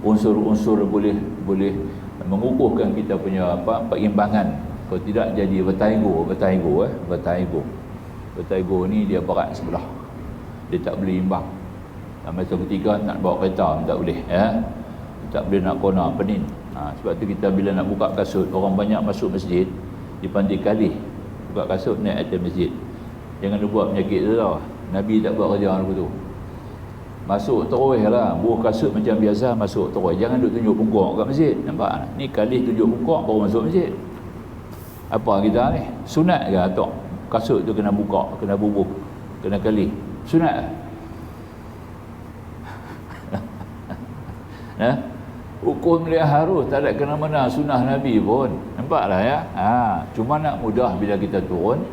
unsur-unsur boleh mengukuhkan kita punya perimbangan. Kalau tidak jadi vertigo ni dia berat sebelah, dia tak boleh imbang. Masa ketiga nak bawa kereta tak boleh, tak boleh nak kona penin. Sebab tu kita bila nak buka kasut, orang banyak masuk masjid, dia pandai kali buka kasut naik atas masjid. Jangan buat penyakit tu tau. Nabi tak buat kerja aku tu. Masuk terus lah, buah kasut macam biasa, masuk terus. Jangan duk tunjuk pungkuk kat masjid. Nampak? Ni kali tunjuk pungkuk baru masuk masjid. Apa kita ni? Sunat ke atau kasut tu kena buka, kena bubuh, kena kali? Sunat. Hukum dia harus, tak ada kena mana sunnah Nabi pun. Nampaklah ya. Cuma nak mudah bila kita turun,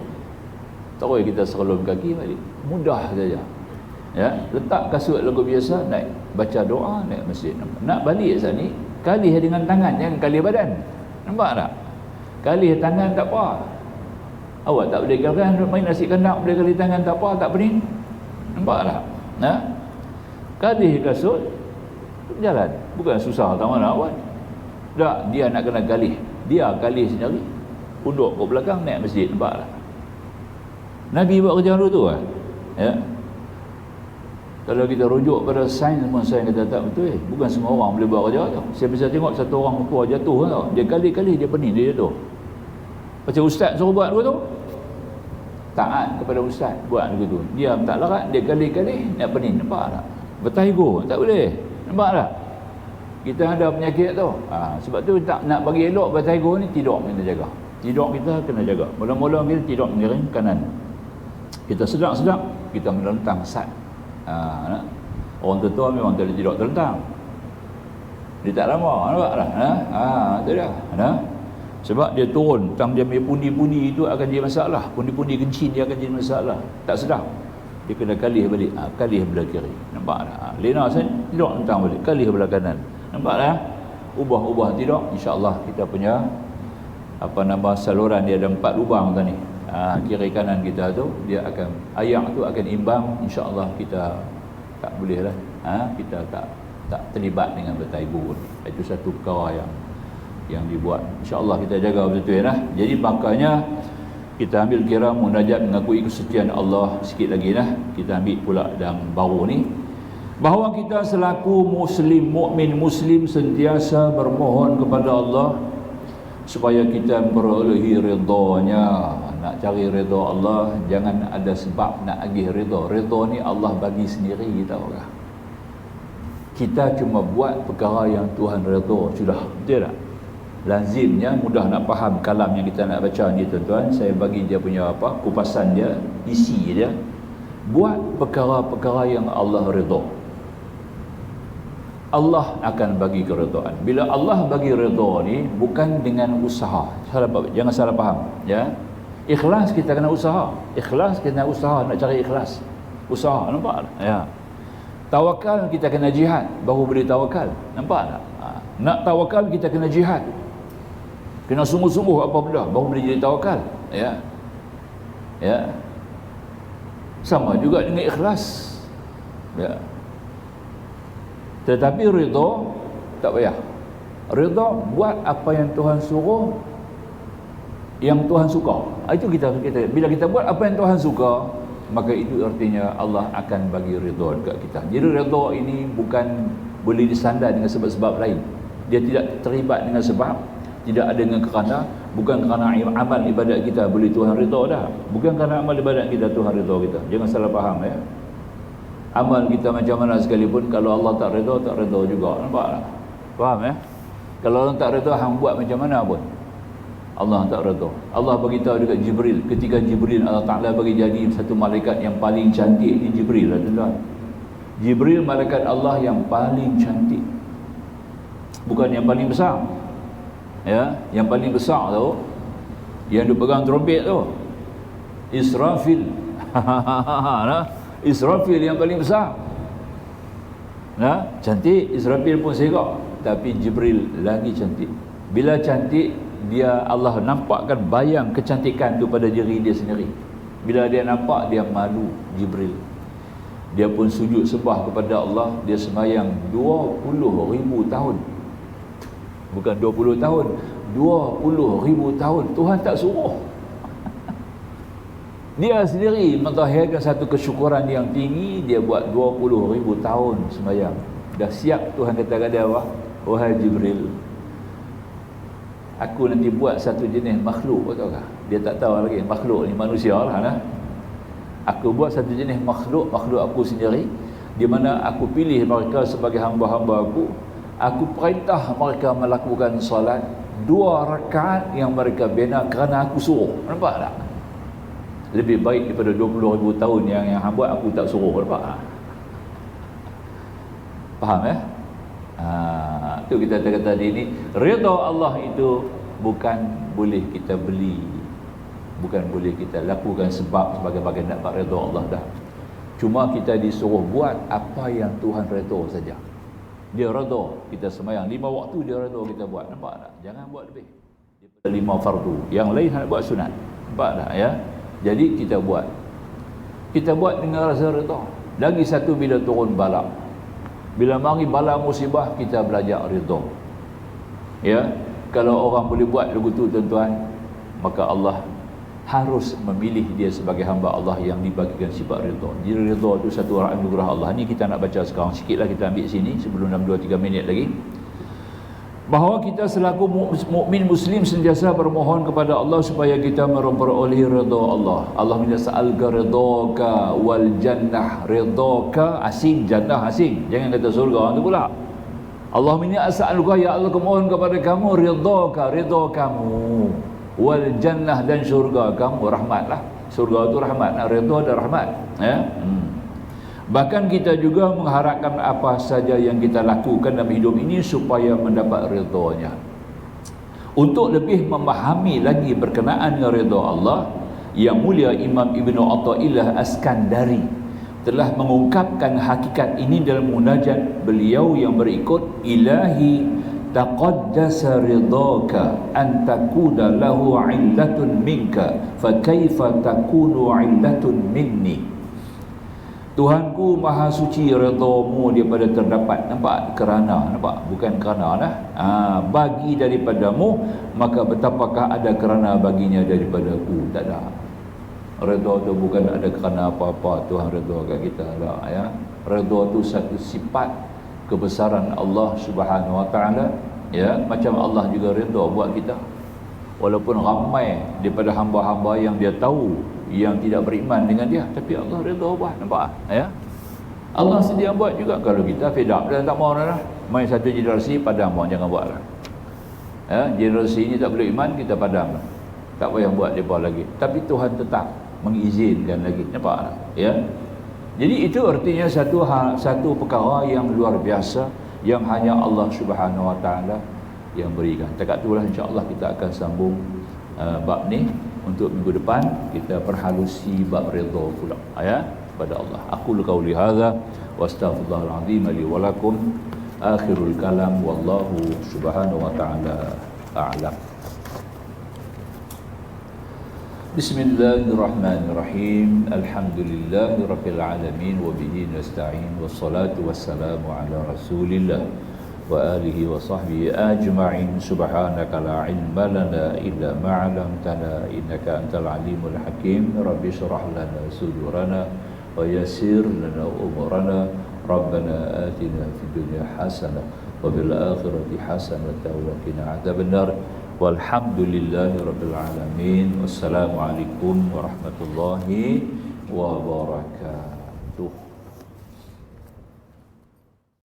terus kita serlum kaki balik. Mudah saja. Ya, letak kasut lagu biasa, naik baca doa, naik masjid. Nak balik sini, kalih dengan tangan, jangan kalih badan. Nampak tak? Kalih tangan tak apa. Awak tak boleh kan main nasi kandang boleh kalih tangan tak apa, tak pening. Nampak tak? Kalih kasut jalan. Bukan susah tak mana awak. Tak, dia nak kena kalih. Dia kalih sendiri. Punduk ke belakang naik masjid. Nampak tak? Nabi buat kerja dulu tu kan? Ya. Kalau kita rujuk pada sains, semua sains kata tak betul. Bukan semua orang boleh buat kerja tu. Saya bisa tengok satu orang tua jatuh tau. Dia kali-kali dia pening, dia jatuh. Macam ustaz suruh buat dulu tu, taat kepada ustaz buat begitu. Dia tak larat, dia kali-kali nak pening. Nampak tak? Vertigo, tak boleh. Nampak tak? Kita ada penyakit tu. Sebab tu tak nak bagi elok vertigo ni, tidur kena jaga. Tidur kita kena jaga. Mula-mula kita tidur mengiring kanan. Kita sedap-sedap, kita melentang sat. Orang tua memang tak tidur terlentang. Dia tak lama, nampak tak? Tu dia. Sebab dia turun, tang dia punya pundi-pundi itu akan jadi masalah. Pundi-pundi kencing dia akan jadi masalah. Tak sedap. Dia kena kalih balik. Kalih belah kiri. Nampak tak? Lena saya tidur tentang balik. Kalih belah kanan. Nampak tak? Ubah-ubah tidur. InsyaAllah kita punya saluran dia ada 4 lubang tadi. Kiri kanan kita tu dia akan, ayak tu akan imbang. InsyaAllah kita tak boleh lah. Kita tak terlibat dengan vertigo. Itu satu perkara yang dibuat. InsyaAllah kita jaga betul ya. Jadi makanya kita ambil kira munajat mengakui kesucian Allah sikit lagi lah. Kita ambil pula dalam baru ni, bahawa kita selaku muslim, mukmin muslim sentiasa bermohon kepada Allah supaya kita perolehi ridha-Nya. Nak cari ridha Allah, jangan ada sebab nak agih ridha. Ridha ni Allah bagi sendiri kita orang. Kita cuma buat perkara yang Tuhan ridha, sudah. Betul tak? Lazimnya mudah nak faham kalam yang kita nak baca ni tuan-tuan. Saya bagi dia punya kupasan dia, isi dia. Buat perkara-perkara yang Allah ridha. Allah akan bagi keredaan. Bila Allah bagi redha ni bukan dengan usaha. Jangan salah faham, ya. Ikhlas kita kena usaha. Ikhlas kita kena usaha nak cari ikhlas. Usaha, nampak tak? Ya. Tawakal kita kena jihad baru boleh tawakal. Nampak tak? Nak tawakal kita kena jihad. Kena sungguh-sungguh apa benda baru boleh jadi tawakal. Ya. Ya. Sama juga dengan ikhlas. Ya. Tetapi redha tak payah. Redha buat apa yang Tuhan suruh, yang Tuhan suka. Itu kita bila kita buat apa yang Tuhan suka, maka itu artinya Allah akan bagi redha dekat kita. Jadi redha ini bukan boleh disandar dengan sebab-sebab lain. Dia tidak terlibat dengan sebab, tidak ada dengan kerana, bukan kerana amal ibadat kita boleh Tuhan redha dah. Bukan kerana amal ibadat kita Tuhan redha kita. Jangan salah faham, ya. Amal kita macam mana sekalipun, kalau Allah tak redha juga. Nampak tak? Faham, ya? Kalau Allah tak redha, hang buat macam mana pun Allah tak redha. Allah beritahu dekat Jibril, ketika Jibril Allah Ta'ala bagi jadi satu malaikat yang paling cantik ni Jibril lah, tuan. Jibril malaikat Allah yang paling cantik, bukan yang paling besar. Ya, yang paling besar tu, yang dia pegang trompet tu, Israfil. Nah, Israfil yang paling besar. Nah, cantik. Israfil pun serak, tapi Jibril lagi cantik. Bila cantik, dia Allah nampakkan bayang kecantikan tu pada diri dia sendiri. Bila dia nampak, dia malu. Jibril dia pun sujud sembah kepada Allah. Dia sembahyang 20,000 tahun. Bukan 20 tahun, 20,000 tahun. Tuhan tak suruh. Dia sendiri mentahirkan satu kesyukuran yang tinggi. Dia buat 20,000 tahun sembahyang. Dah siap Tuhan kata kat dia apa? Wahai Jibril, aku nanti buat satu jenis makhluk, tahu tak? Dia tak tahu lagi makhluk ni manusia lah, nah. Aku buat satu jenis makhluk aku sendiri, di mana aku pilih mereka sebagai hamba-hamba aku. Aku perintah mereka melakukan solat 2 rakaat yang mereka bina kerana aku suruh. Nampak tak? Lebih baik daripada 20,000 tahun yang buat aku tak suruh. Nampak tak? Faham, ya? Itu kita kata tadi ni, redha Allah itu bukan boleh kita beli, bukan boleh kita lakukan sebab sebagai nak dapat redha Allah dah. Cuma kita disuruh buat apa yang Tuhan redha saja. Dia redha kita sembahyang 5 waktu, dia redha kita buat. Nampak tak? Jangan buat lebih daripada 5 fardu. Yang lain nak buat sunat. Nampak tak, ya? Jadi kita buat dengan rasa redha. Lagi satu, bila turun bala, bila mari bala musibah, kita belajar redha. Ya, kalau orang boleh buat lagu tu, tuan-tuan, maka Allah harus memilih dia sebagai hamba Allah yang dibagikan sifat redha. Jadi redha itu satu anugerah Allah. Ni kita nak baca sekarang sikitlah, kita ambil sini sebelum 2-3 minit lagi. Bahawa kita selaku mukmin muslim sentiasa bermohon kepada Allah supaya kita memperoleh redha Allah. Allah minta sa'alka ridhaka wal jannah. Ridhaka asing, jannah asing. Jangan kata surga tu pula. Allah minta sa'alka, ya Allah, kemohon kepada kamu ridhaka, redha kamu, wal jannah, dan syurga kamu. Rahmatlah. Surga tu rahmat, redha dan rahmat, ya. Bahkan kita juga mengharapkan apa saja yang kita lakukan dalam hidup ini supaya mendapat redha-Nya. Untuk lebih memahami lagi berkenaan dengan redha Allah, yang mulia Imam Ibnu Athaillah Askandari telah mengungkapkan hakikat ini dalam munajat beliau yang berikut: Ilahi taqaddasa ridhaka an takuna lahu illatun minka fa kaifa takunu illatun minni. Tuhanku maha suci, redha-Mu daripada terdapat. Nampak? Kerana, nampak? Bukan kerana lah. Bagi daripadamu, maka betapakah ada kerana baginya daripadaku? Tak ada. Redha tu bukan ada kerana apa-apa Tuhan redha kat kita lah, ya. Redha tu satu sifat kebesaran Allah Subhanahu Wa Taala, ya. Macam Allah juga redha buat kita. Walaupun ramai daripada hamba-hamba yang dia tahu yang tidak beriman dengan dia, tapi Allah redha buat. Nampak, ya? Allah sedia buat juga. Kalau kita fed up dan tak mau dah, main satu generasi padam, jangan buat lah, ya. Generasi ini tak boleh iman, kita padam lah. Tak payah buat depa lagi. Tapi Tuhan tetap mengizinkan lagi. Nampak, ya? Jadi itu artinya satu perkara yang luar biasa yang hanya Allah Subhanahu Wa Taala yang berikan. Dekat itulah insya-Allah kita akan sambung bab ni. Untuk minggu depan kita perhalusi bab redha pula ya pada Allah. Aku qauli hadza wa astaghfirullahal azim li wa lakum. Akhirul kalam wallahu subhanahu wa ta'ala a'lam. Bismillahirrahmanirrahim. Alhamdulillahirabbil alamin wa bihi nasta'in wassalatu wassalamu ala Rasulillah wa alihi wa sahbihi ajma'in. Subhanaka la ilma lana illa ma 'allamtana innaka antal alimul hakim. Rabbi shrah lana sudurana wa yassir lana umurana. Rabbana atina fid dunya hasanah wa fil akhirati hasanah wa qina adzabannar. Walhamdulillahirabbil alamin. Wassalamualaikum warahmatullahi wabarakatuh.